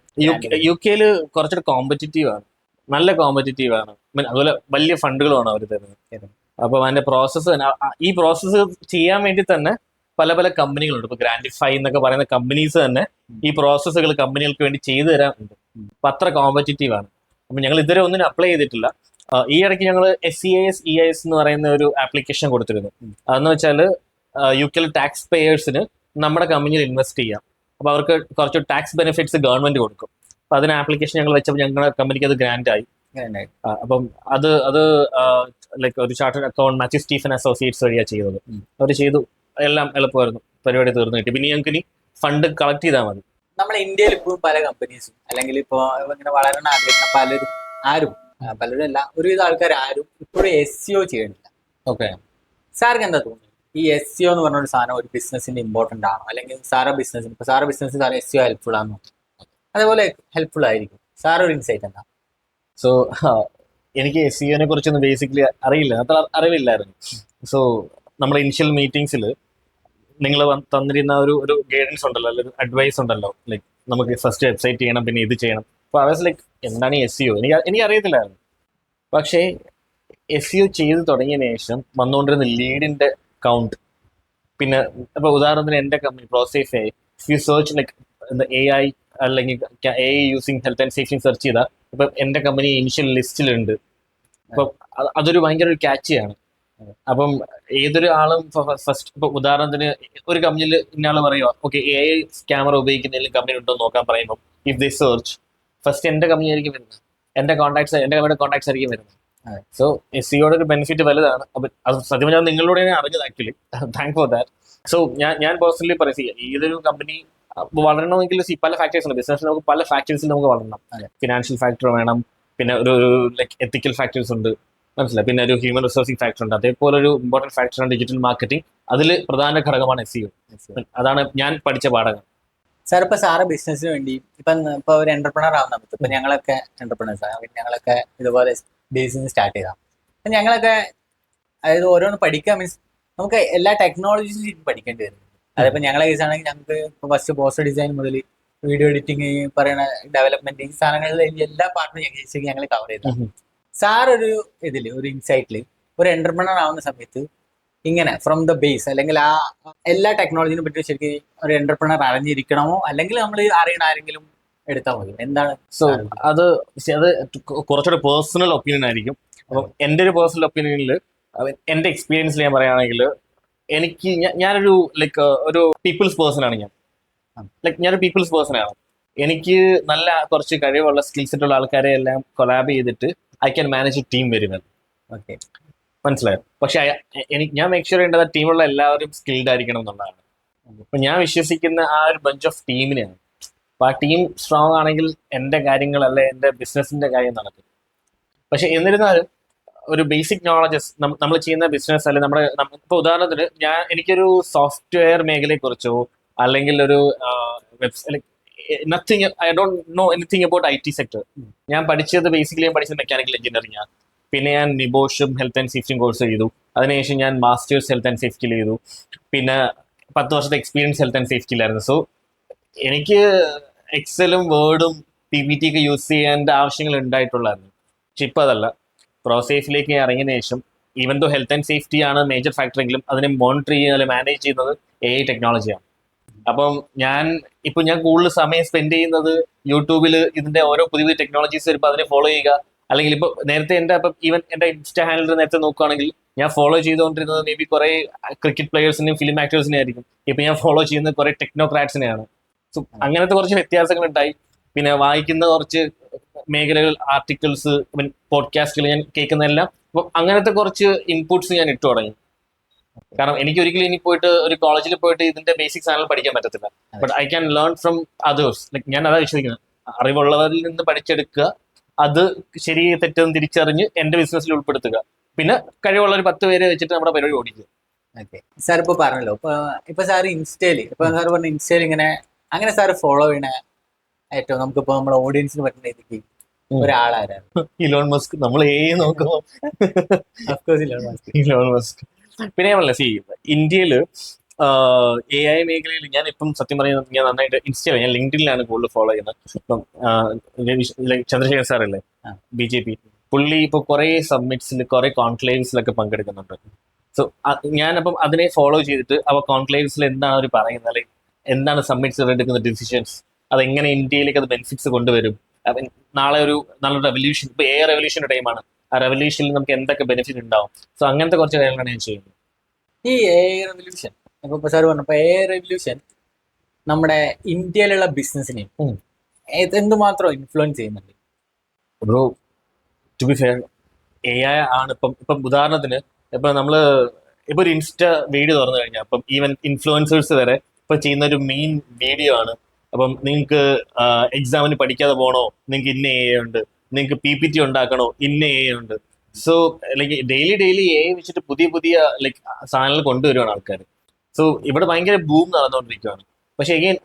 യു കെയില് കുറച്ചുകൂടെ കോമ്പറ്റീറ്റീവ് ആണ്, നല്ല കോമ്പറ്റീറ്റീവ് ആണ്. അതുപോലെ വലിയ ഫണ്ടുകളുമാണ് അവർ തരുന്നത്. അപ്പൊ അതിന്റെ പ്രോസസ്സ് തന്നെ, ഈ പ്രോസസ്സ് ചെയ്യാൻ വേണ്ടി തന്നെ പല പല കമ്പനികളുണ്ട്. ഇപ്പൊ ഗ്രാൻഡിഫൈ എന്നൊക്കെ പറയുന്ന കമ്പനീസ് തന്നെ ഈ പ്രോസസ്സുകൾ കമ്പനികൾക്ക് വേണ്ടി ചെയ്തു തരാറുണ്ട്. അപ്പൊ അത്ര കോമ്പറ്റീറ്റീവ് ആണ്. അപ്പൊ ഞങ്ങൾ ഇതുവരെ ഒന്നിനും അപ്ലൈ ചെയ്തിട്ടില്ല. ഈ ഇടയ്ക്ക് ഞങ്ങൾ SEIS EIS എന്ന് പറയുന്ന ഒരു ആപ്ലിക്കേഷൻ കൊടുത്തിരുന്നു. അതെന്ന് വെച്ചാൽ യു കെയിലെ ടാക്സ് പേയേഴ്സിന് നമ്മുടെ കമ്പനിയിൽ ഇൻവെസ്റ്റ് ചെയ്യാം. അപ്പൊ അവർക്ക് കുറച്ച് ടാക്സ് ബെനിഫിറ്റ്സ് ഗവൺമെന്റ് കൊടുക്കും. അപ്പൊ അതിന് ആപ്ലിക്കേഷൻ ഞങ്ങൾ വെച്ചപ്പോൾ ഞങ്ങളുടെ കമ്പനിക്ക് അത് ഗ്രാൻഡ് ആയി. അപ്പം അത് ലൈക്ക് ഒരു chartered account Mathew Stephen associates വഴിയാണ് ചെയ്തത്. അവർ ചെയ്തു, എല്ലാം എളുപ്പമായിരുന്നു, പരിപാടി തീർന്നു കിട്ടി. പിന്നെ ഞങ്ങൾക്ക് ഇനി ഫണ്ട് കളക്ട് ചെയ്താൽ മതി. നമ്മുടെ ഇന്ത്യയിൽ ഇപ്പോഴും പല കമ്പനീസും അല്ലെങ്കിൽ ഇപ്പൊ ഇങ്ങനെ വളരാൻ ആഗ്രഹിക്കുന്ന പലരും അല്ല, ഒരുവിധ ആൾക്കാർ ആരും ഇപ്പോഴും SEO ചെയ്യണില്ല. ഓക്കെ, സാർക്ക് എന്താ തോന്നുന്നത്? ഈ SEO എന്ന് പറഞ്ഞ ഒരു സാധനം ഒരു ബിസിനസിന്റെ ഇമ്പോർട്ടന്റ് ആണോ, അല്ലെങ്കിൽ സാറ ബിസിനസ് സാർ SEO ഹെൽപ്ഫുൾ ആണോ? അതേപോലെ ഹെൽപ്ഫുൾ ആയിരിക്കും. സാർ ഒരു ഇൻസൈറ്റ് എന്താ? സോ എനിക്ക് SEO കുറിച്ചൊന്നും ബേസിക്കലി അറിയില്ല, അത്ര അറിവില്ലായിരുന്നു. സോ നമ്മുടെ ഇനിഷ്യൽ മീറ്റിംഗ്സിൽ നിങ്ങൾ തന്നിരുന്ന ഒരു ഗൈഡൻസ് ഉണ്ടല്ലോ, അല്ലെങ്കിൽ അഡ്വൈസ് ഉണ്ടല്ലോ, ലൈക്ക് നമുക്ക് ഫസ്റ്റ് വെബ്സൈറ്റ് ചെയ്യണം, പിന്നെ ഇത് ചെയ്യണം. അപ്പോൾ ഐ വാസ് ലൈക്ക് എന്താണ് ഈ SEO? എനിക്ക് അറിയത്തില്ലായിരുന്നു. പക്ഷേ SEO ചെയ്ത് തുടങ്ങിയതിന് ശേഷം വന്നുകൊണ്ടിരുന്ന ലീഡിന്റെ കൗണ്ട്, പിന്നെ ഇപ്പോൾ ഉദാഹരണത്തിന് എൻ്റെ company ProSafe you search like AI അല്ലെങ്കിൽ AI using health and safety search ചെയ്താൽ ഇപ്പം എൻ്റെ കമ്പനി ഇനിഷ്യൽ ലിസ്റ്റിലുണ്ട്. അപ്പം അതൊരു ഭയങ്കര ഒരു ക്യാച്ചിയാണ്. അപ്പം ഏതൊരു ആളും ഫസ്റ്റ് ഇപ്പൊ ഉദാഹരണത്തിന് ഒരു കമ്പനിയിൽ ഇന്നയാൾ പറയുക ഓക്കെ AI ക്യാമറ ഉപയോഗിക്കുന്നതിലും കമ്പനി ഉണ്ടോ നോക്കാൻ പറയുമ്പോൾ ഇഫ് ദേ സെർച്ച് ഫസ്റ്റ് എൻ്റെ കമ്പനി ആയിരിക്കും വരുന്നത്, എൻ്റെ കമ്പനിയുടെ കോൺടാക്ട്സ് ആയിരിക്കും വരുന്നത്. സോ SEOയുടെ ഒരു ബെനിഫിറ്റ് വലുതാണ്. അപ്പൊ അത് സത്യം പറഞ്ഞാൽ നിങ്ങളിലൂടെ അറിഞ്ഞത് actually. Thank for that. So ഞാൻ പേഴ്സണലി പറയാം, ഏതൊരു കമ്പനി വളരണമെങ്കിൽ പല ഫാക്ടേഴ്സ് ഉണ്ട്. ബിസിനസ് നമുക്ക് പല ഫാക്ടേഴ്സിൽ നമുക്ക് വളരണം. ഫിനാൻഷ്യൽ ഫാക്ടർ വേണം, പിന്നെ ഒരു ലൈക്ക് എത്തിക്കൽ ഫാക്ടേഴ്സ് ഉണ്ട്, മനസ്സിലായി, പിന്നെ ഒരു ഹ്യൂമൻ റിസോഴ്സിംഗ് ഫാക്ടർ ഉണ്ട്. അതേപോലെ ഒരു ഇമ്പോർട്ടൻറ്റ് ഫാക്ടറാണ് ഡിജിറ്റൽ മാർക്കറ്റിംഗ്. അതിൽ പ്രധാന ഘടകമാണ് SEO. അതാണ് ഞാൻ പഠിച്ച പാഠങ്ങൾ. സാർ ഇപ്പൊ സാറ് ബിസിനസ്സിന് വേണ്ടി ഇപ്പൊ ഒരു എന്റർപ്രണർ ആവുന്ന സമയത്ത് ഇപ്പൊ ഞങ്ങളൊക്കെ എന്റർപ്രണേഴ്സ് ആണ്, ഞങ്ങളൊക്കെ ഇതുപോലെ ബിസിനസ് സ്റ്റാർട്ട് ചെയ്താൽ അപ്പൊ ഞങ്ങളൊക്കെ അതായത് ഓരോന്ന് പഠിക്കാൻ മീൻസ് നമുക്ക് എല്ലാ ടെക്നോളജീസും പഠിക്കേണ്ടി വരും. അതിപ്പോ ഞങ്ങളെ കേസ് ആണെങ്കിൽ ഞങ്ങൾക്ക് ഇപ്പൊ ഫസ്റ്റ് പോസ്റ്റർ ഡിസൈൻ മുതൽ വീഡിയോ എഡിറ്റിംഗ് പറയുന്ന ഡെവലപ്മെന്റ് ഈ സാധനങ്ങളിൽ എല്ലാ പാർട്ടും ഞങ്ങൾ കവർ ചെയ്തു. സാർ ഒരു ഇൻസൈറ്റിൽ ഒരു എന്റർപ്രണർ ആവുന്ന സമയത്ത് ഇങ്ങനെ ഫ്രം ദ ബേസ് അല്ലെങ്കിൽ ആ എല്ലാ ടെക്നോളജിനെ പറ്റി ശരിക്കും ഒരു എന്റർപ്രണർ അറിഞ്ഞിരിക്കണമോ അല്ലെങ്കിൽ നമ്മൾ അറിയണ ആരെങ്കിലും എടുത്താൽ മതി? എന്താണ്? സോ അത് കുറച്ചുകൂടെ പേഴ്സണൽ ഒപ്പീനിയൻ ആയിരിക്കും. അപ്പം എൻ്റെ ഒരു പേഴ്സണൽ ഒപ്പീനിയനിൽ എൻ്റെ എക്സ്പീരിയൻസിൽ ഞാൻ പറയുകയാണെങ്കിൽ എനിക്ക് ഞാനൊരു ലൈക്ക് ഒരു പീപ്പിൾസ് പേഴ്സൺ ആണ്. ഞാനൊരു പീപ്പിൾസ് പേഴ്സൺ ആണ്. എനിക്ക് നല്ല കുറച്ച് കഴിവുള്ള സ്കിൽ സെറ്റ് ഉള്ള ആൾക്കാരെ എല്ലാം കൊളാബ് ചെയ്തിട്ട് I can manage A team very well. Okay, മനസ്സിലായോ? പക്ഷെ ഞാൻ മേക്ക് ഷുവർ ചെയ്യേണ്ടത് ടീമുള്ള എല്ലാവരും സ്കിൽഡ് ആയിരിക്കണം എന്നുള്ളതാണ്. അപ്പൊ ഞാൻ വിശ്വസിക്കുന്ന ആ ഒരു ബഞ്ച് ഓഫ് ടീമിനെയാണ്. അപ്പൊ ആ ടീം സ്ട്രോങ് ആണെങ്കിൽ എൻ്റെ കാര്യങ്ങളല്ല എൻ്റെ ബിസിനസിന്റെ കാര്യം നടക്കും. പക്ഷെ എന്നിരുന്നാലും ഒരു ബേസിക് നോളജസ് നമ്മൾ ചെയ്യുന്ന ബിസിനസ് അല്ലെങ്കിൽ നമ്മുടെ ഇപ്പൊ ഉദാഹരണത്തിന് എനിക്കൊരു സോഫ്റ്റ്വെയർ മേഖലയെ കുറിച്ചോ അല്ലെങ്കിൽ ഒരു nothing I don't know anything about IT sector. ഞാൻ പഠിച്ചത് മെക്കാനിക്കൽ എഞ്ചിനീയറിംഗ് ആണ്. പിന്നെ ഞാൻ നിബോഷും ഹെൽത്ത് ആൻഡ് സേഫ്റ്റിയും കോഴ്സ് ചെയ്തു. അതിനുശേഷം ഞാൻ മാസ്റ്റേഴ്സ് ഹെൽത്ത് ആൻഡ് സേഫ്റ്റിയിൽ ചെയ്തു. പിന്നെ 10 വർഷത്തെ എക്സ്പീരിയൻസ് ഹെൽത്ത് ആൻഡ് സേഫ്റ്റിയിലായിരുന്നു. സോ എനിക്ക് എക്സലും വേർഡും PPT ഒക്കെ യൂസ് ചെയ്യേണ്ട ആവശ്യങ്ങൾ ഉണ്ടായിട്ടുള്ളായിരുന്നു. പക്ഷെ ഇപ്പം അതല്ല. പ്രോസേഫിലേക്ക് ഇറങ്ങിയതിനു ശേഷം even though health and safety ആണ് മേജർ ഫാക്ടറെങ്കിലും അതിനെ മോണിറ്റർ ചെയ്യുന്നത് അല്ലെങ്കിൽ മാനേജ് ചെയ്യുന്നത് AI ടെക്നോളജിയാണ്. അപ്പം ഞാൻ കൂടുതൽ സമയം സ്പെൻഡ് ചെയ്യുന്നത് യൂട്യൂബിൽ ഇതിന്റെ ഓരോ പുതിയ പുതിയ ടെക്നോളജീസ് വരുമ്പോൾ അതിനെ ഫോളോ ചെയ്യുക. അല്ലെങ്കിൽ ഇപ്പോൾ നേരത്തെ ഈവൻ എൻ്റെ ഇൻസ്റ്റാ ഹാൻഡിൽ നേരത്തെ നോക്കുകയാണെങ്കിൽ ഞാൻ ഫോളോ ചെയ്തുകൊണ്ടിരുന്നത് മേ ബി കുറെ ക്രിക്കറ്റ് പ്ലെയേഴ്സിനെയും ഫിലിം ആക്ടേഴ്സിനെ ആയിരിക്കും. ഇപ്പൊ ഞാൻ ഫോളോ ചെയ്യുന്നത് കുറെ ടെക്നോക്രാറ്റ്സിനെയാണ്. സോ അങ്ങനത്തെ കുറച്ച് വ്യത്യാസങ്ങൾ ഉണ്ടായി. പിന്നെ വായിക്കുന്ന കുറച്ച് മേഖലകൾ, ആർട്ടിക്കിൾസ്, പോഡ്കാസ്റ്റുകൾ ഞാൻ കേൾക്കുന്നതെല്ലാം അപ്പം അങ്ങനത്തെ കുറച്ച് ഇൻപുട്സ് ഞാൻ ഇട്ടു തുടങ്ങി. കാരണം എനിക്ക് ഒരിക്കലും ഇനി പോയിട്ട് ഒരു കോളേജിൽ പോയിട്ട് ഇതിന്റെ ബേസിക് സാധനങ്ങൾ പഠിക്കാൻ പറ്റത്തില്ല. But I can learn from others. Like ഞാൻ അതാ വിശ്വസിക്കുന്നത്, അറിവുള്ളവരിൽ നിന്ന് പഠിച്ചെടുക്കുക, അത് ശരി തെറ്റെന്ന് തിരിച്ചറിഞ്ഞ് എന്റെ ബിസിനസ്സിൽ ഉൾപ്പെടുത്തുക, പിന്നെ കഴിവുള്ള ഒരു 10 പേരെ വെച്ചിട്ട് നമ്മുടെ പരിപാടി ഓടിക്കുക. ഓക്കെ, സാർ ഇപ്പൊ പറഞ്ഞല്ലോ, ഇപ്പൊ സാർ ഇൻസ്റ്റയില് സാർ പറഞ്ഞ ഇൻസ്റ്റയിൽ ഇങ്ങനെ അങ്ങനെ സാർ ഫോളോ ചെയ്യണ ഏറ്റവും നമുക്കിപ്പോ നമ്മുടെ ഓഡിയൻസിന് പറ്റുന്ന രീതിക്ക് ഒരാളാരാണ്? Elon Musk. നമ്മൾ നോക്കുമ്പോൾ ഇലോൺ മസ്ക്. പിന്നെ ഞാൻ പറഞ്ഞില്ല, ഇന്ത്യയില് AI മേഖലയിൽ ഞാൻ ഇപ്പം സത്യം പറയുന്നത് ഞാൻ നന്നായിട്ട് ഇൻസ്റ്റയിൽ, ഞാൻ ലിങ്ക്ഡിനിലാണ് കൂടുതൽ ഫോളോ ചെയ്യുന്നത്. ഇപ്പം ചന്ദ്രശേഖർ സാറല്ലേ, BJP, പുള്ളി ഇപ്പൊ കുറെ സബ്മിറ്റ്സിൽ കുറെ കോൺക്ലേവ്സിലൊക്കെ പങ്കെടുക്കുന്നുണ്ട്. സോ ഞാനപ്പം അതിനെ ഫോളോ ചെയ്തിട്ട് അവ കോൺക്ലേവ്സിൽ എന്താണ് അവർ പറയുന്നത്, അല്ലെങ്കിൽ എന്താണ് സബ്മിറ്റ്സ് എടുക്കുന്ന ഡിസിഷൻസ്, അതെങ്ങനെ ഇന്ത്യയിലേക്ക് അത് ബെനിഫിറ്റ്സ് കൊണ്ടുവരും, നാളെ ഒരു നല്ലൊരു റെവല്യൂഷൻ, ഇപ്പൊ AI റെവല്യൂഷന്റെ ടൈമാണ്, ആ റെവല്യൂഷനിൽ നമുക്ക് എന്തൊക്കെ ബെനിഫിറ്റ് ഉണ്ടാവും. സോ അങ്ങനത്തെ കുറച്ച് കാര്യങ്ങളാണ് ഞാൻ ചെയ്യുന്നത്. ഈ AI റെവല്യൂഷൻ ഇപ്പൊ സാർ പറഞ്ഞപ്പോ AI റെവല്യൂഷൻ നമ്മുടെ ഇന്ത്യയിലുള്ള ബിസിനസിനെ എന്തുമാത്രം ഇൻഫ്ലുവൻസ് ചെയ്യുന്നുണ്ട്? Bro, to be fair, AI ആണ് ഇപ്പം ഉദാഹരണത്തിന് ഇപ്പൊ നമ്മള് ഇപ്പൊ ഒരു ഇൻസ്റ്റ വീഡിയോ തുറന്നു കഴിഞ്ഞാൽ അപ്പം ഈവൻ ഇൻഫ്ലുവൻസേഴ്സ് വരെ ഇപ്പൊ ചെയ്യുന്ന ഒരു മെയിൻ വീഡിയോ ആണ്. അപ്പം നിങ്ങൾക്ക് എക്സാമിന് പഠിക്കാതെ പോകണോ, നിങ്ങൾക്ക് ഇന്ന AI ഉണ്ട്, നിങ്ങൾക്ക് PPT ഉണ്ടാക്കണോ, ഇന്ന AI ഉണ്ട്. സോ ലൈക്ക് ഡെയിലി AI വെച്ചിട്ട് പുതിയ പുതിയ ലൈക്ക് സാധനങ്ങൾ കൊണ്ടുവരുവാണ് ആൾക്കാർ. സോ ഇവിടെ ഭയങ്കര ബൂം നടന്നുകൊണ്ടിരിക്കുകയാണ്. പക്ഷെ എഗെയിൻ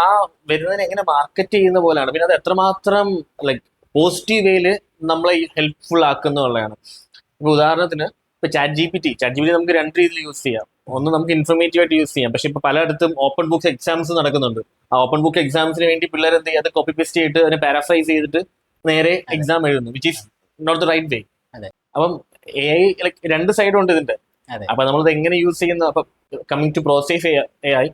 ആ വരുന്നതിനെ എങ്ങനെ മാർക്കറ്റ് ചെയ്യുന്ന പോലെയാണ്. പിന്നെ അത് എത്രമാത്രം ലൈക്ക് പോസിറ്റീവ് വേയില് നമ്മളെ ഹെൽപ്ഫുൾ ആക്കുന്നുള്ളതാണ്. ഇപ്പൊ ഉദാഹരണത്തിന് ഇപ്പൊ ചാറ്റ് ജി പി ടി നമുക്ക് 2 രീതിയിൽ യൂസ് ചെയ്യാം. ഒന്ന് നമുക്ക് ഇൻഫോർമേറ്റീവ് ആയിട്ട് യൂസ് ചെയ്യാം. പക്ഷെ ഇപ്പൊ പലയിടത്തും ഓപ്പൺ ബുക്ക് എക്സാംസ് നടക്കുന്നുണ്ട്. ആ ഓപ്പൺ ബുക്ക് എക്സാംസിന് വേണ്ടി പിള്ളേർ എന്ത് ചെയ്യും, അത് കോപ്പി പേസ്റ്റ് ചെയ്തിട്ട് അതിനെ പാരാഫ്രൈസ് ചെയ്തിട്ട് നേരെ എക്സാം എഴുതുന്നു, which is not the right way. അപ്പം AI ലൈക്ക് 2 സൈഡും ഉണ്ട് ഇതിന്റെ. അപ്പൊ നമ്മളത് എങ്ങനെ യൂസ് ചെയ്യുന്നു. അപ്പൊ കമ്മിങ് ടു പ്രോസേഫ് AI,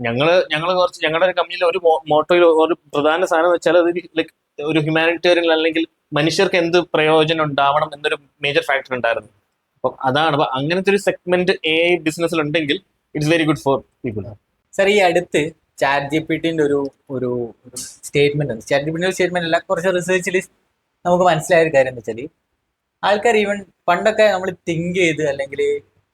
ഞങ്ങള് കുറച്ച് ഞങ്ങളുടെ കമ്പനിയിൽ ഒരു മോട്ടോയിൽ ഒരു പ്രധാന സാധനം വെച്ചാൽ അത് ലൈക്ക് ഒരു ഹ്യൂമാനിറ്റേറിയൻ അല്ലെങ്കിൽ മനുഷ്യർക്ക് എന്ത് പ്രയോജനം ഉണ്ടാവണം എന്നൊരു മേജർ ഫാക്ടർ ഉണ്ടായിരുന്നു. അപ്പം അതാണ്. അപ്പൊ അങ്ങനത്തെ ഒരു സെഗ്മെന്റ് AI ബിസിനസ്സിൽ ഉണ്ടെങ്കിൽ it's very good for people. Sir, ഈ അടുത്ത് ചാറ്റ് ജിപിടിന്റെ ഒരു സ്റ്റേറ്റ്മെന്റ് ഉണ്ട്. ചാറ്റ് ജിപിടിന്റെ സ്റ്റേറ്റ്മെന്റ് അല്ല, കുറച്ച് റിസർച്ചിൽ നമുക്ക് മനസ്സിലായ ഒരു കാര്യം എന്താ വെച്ചാൽ, ആൾക്കാർ ഈവൻ പണ്ടൊക്കെ നമ്മൾ തിങ്ക് ചെയ്ത് അല്ലെങ്കിൽ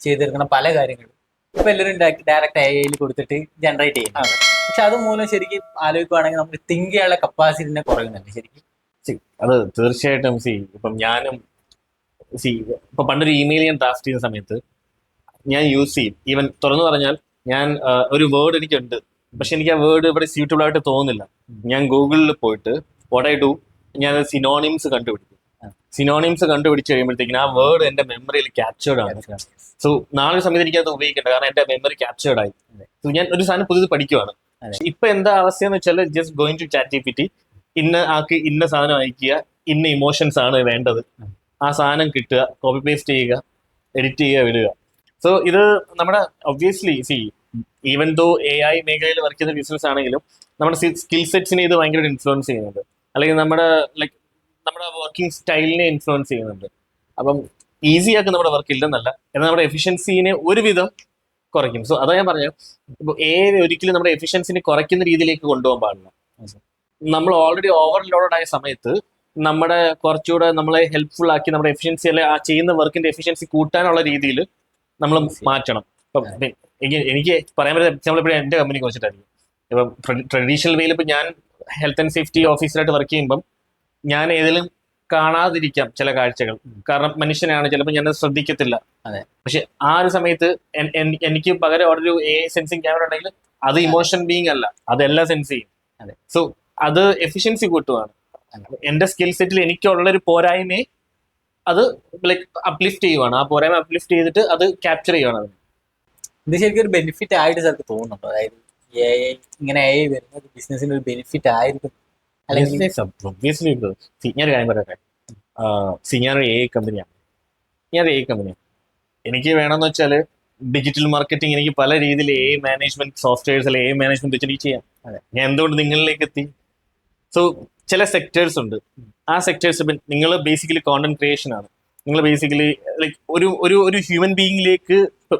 ചെയ്തെടുക്കുന്ന പല കാര്യങ്ങളും ഇപ്പൊ എല്ലാവരും ഡയറക്റ്റ് AI കൊടുത്തിട്ട് ജനറേറ്റ് ചെയ്യുന്നത്. പക്ഷെ അത് മൂലം ശരിക്കും ആലോചിക്കുവാണെങ്കിൽ നമുക്ക് തിങ്ക് ചെയ്യാനുള്ള കപ്പാസിറ്റിനെ കുറയുന്നുണ്ട് ശരിക്കും. അത് തീർച്ചയായിട്ടും. ഇപ്പം ഞാനും ഇപ്പൊ പണ്ടൊരു ഇമെയിൽ ഞാൻ ഡ്രാഫ്റ്റ് ചെയ്യുന്ന സമയത്ത് ഞാൻ യൂസ് ചെയ്യും. ഈവൻ തുറന്നു പറഞ്ഞാൽ ഞാൻ ഒരു വേർഡ് എനിക്കുണ്ട്, പക്ഷെ എനിക്ക് ആ വേർഡ് ഇവിടെ സ്യൂട്ടബിൾ ആയിട്ട് തോന്നുന്നില്ല. ഞാൻ ഗൂഗിളിൽ പോയിട്ട് വാട്ട് ഐ ഡു, ഞാൻ സിനോണിംസ് കണ്ടുപിടിക്കും. സിനോണിംസ് കണ്ടുപിടിച്ച് കഴിയുമ്പോഴത്തേക്കിന് ആ വേർഡ് എന്റെ മെമ്മറിയിൽ ക്യാപ്ചേർഡ് ആണ്. സോ നാളെ സമയത്ത് എനിക്ക് അത് ഉപയോഗിക്കേണ്ട, കാരണം എന്റെ മെമ്മറി ക്യാപ്ചേർഡ് ആയി. സോ ഞാൻ ഒരു സാധനം പുതിയത് പഠിക്കുവാണ്. ഇപ്പൊ എന്താ അവസ്ഥയെന്ന് വെച്ചാൽ, just going to chat GPT, ഇന്ന ആക്കി ഇന്ന സാധനം അയക്കുക, ഇന്ന ഇമോഷൻസ് ആണ് വേണ്ടത്, ആ സാധനം കിട്ടുക, കോപ്പി പേസ്റ്റ് ചെയ്യുക, എഡിറ്റ് ചെയ്യുക, വിടുക. സോ ഇത് നമ്മുടെ ഒബ്വിയസ്ലി ഈവൻ ദോ AI മേഖലയിൽ വർക്ക് ചെയ്യുന്ന ബിസിനസ് ആണെങ്കിലും നമ്മുടെ സ്കിൽ സെറ്റ്സിനെ ഇത് ഭയങ്കര ഇൻഫ്ലുവൻസ് ചെയ്യുന്നുണ്ട്, അല്ലെങ്കിൽ നമ്മുടെ വർക്കിംഗ് സ്റ്റൈലിനെ ഇൻഫ്ലുവൻസ് ചെയ്യുന്നുണ്ട്. അപ്പം ഈസി ആക്കി നമ്മുടെ വർക്ക് ഇല്ലെന്നല്ല, എന്നാൽ നമ്മുടെ എഫിഷ്യൻസിനെ ഒരുവിധം കുറയ്ക്കും. സോ അതാ ഞാൻ പറഞ്ഞത്, ഇപ്പോൾ AI ഒരിക്കലും നമ്മുടെ എഫിഷ്യൻസിനെ കുറയ്ക്കുന്ന രീതിയിലേക്ക് കൊണ്ടുപോകാൻ പാടില്ല. നമ്മൾ ഓൾറെഡി ഓവർലോഡഡ് ആയ സമയത്ത് നമ്മുടെ കുറച്ചുകൂടെ നമ്മളെ ഹെൽപ്ഫുൾ ആക്കി നമ്മുടെ എഫിഷ്യൻസി, അല്ലെ ആ ചെയ്യുന്ന വർക്കിന്റെ എഫിഷ്യൻസി കൂട്ടാനുള്ള രീതിയിൽ നമ്മൾ മാറ്റണം. ഇപ്പം എനിക്ക് പറയാൻ പറ്റുന്ന എക്സാമ്പിൾ ഇപ്പോൾ എന്റെ കമ്പനി കുറിച്ചിട്ടായിരിക്കും. ഇപ്പം ട്രഡീഷണൽ വേയിൽ ഇപ്പം ഞാൻ ഹെൽത്ത് ആൻഡ് സേഫ്റ്റി ഓഫീസറായിട്ട് വർക്ക് ചെയ്യുമ്പം ഞാൻ ഏതെങ്കിലും കാണാതിരിക്കാം ചില കാഴ്ചകൾ, കാരണം മനുഷ്യനാണ്, ചിലപ്പോൾ ഞാൻ ശ്രദ്ധിക്കത്തില്ല. പക്ഷെ ആ ഒരു സമയത്ത് എനിക്ക് പകരം അവിടെ ഒരു AI സെൻസിങ് ക്യാമറ ഉണ്ടെങ്കിൽ അത് ഇമോഷൻ ബീങ് അല്ല, അതെല്ലാം സെൻസ് ചെയ്യും. സോ അത് എഫിഷ്യൻസി കൂട്ടുവാണ്. എന്റെ സ്കിൽ സെറ്റിൽ എനിക്കുള്ളൊരു പോരായ്മയെ അത് ലൈക്ക് അപ്ലിഫ്റ്റ് ചെയ്യുവാണ്, ആ പോരായ്മ അപ്ലിഫ്റ്റ് ചെയ്തിട്ട് അത് ക്യാപ്ചർ ചെയ്യുവാണ് അത്. ഇത് ശരിക്കും ഒരു ബെനിഫിറ്റ് ആയിട്ട് സാർക്ക് തോന്നുന്നുണ്ടോ? അതായത് AI ഇങ്ങനെ AI വരുന്നത് ബിസിനസിന് ഒരു ബെനിഫിറ്റ് ആയിരിക്കും അല്ലെങ്കിൽ ഒബ്വിയസ്ലി ഞാനൊരു കാര്യം പറയട്ടെ. ഞാനൊരു കമ്പനിയാണ്. എനിക്ക് വേണമെന്ന് വെച്ചാൽ ഡിജിറ്റൽ മാർക്കറ്റിംഗ് എനിക്ക് പല രീതിയിൽ മാനേജ്മെന്റ് സോഫ്റ്റ്വെയർസ് അല്ലെ മാനേജ്മെന്റ് വെച്ച് എനിക്ക് ചെയ്യാം. ഞാൻ എന്തുകൊണ്ട് നിങ്ങളിലേക്ക് എത്തി? സോ ചില സെക്ടേഴ്സ് ഉണ്ട്, ആ സെക്ടേഴ്സ് നിങ്ങൾ ബേസിക്കലി കോണ്ടന്റ് ക്രിയേഷൻ ആണ്. നിങ്ങൾ ബേസിക്കലി ലൈക്ക് ഒരു ഹ്യൂമൻ ബീയിങ്ങിലേക്ക്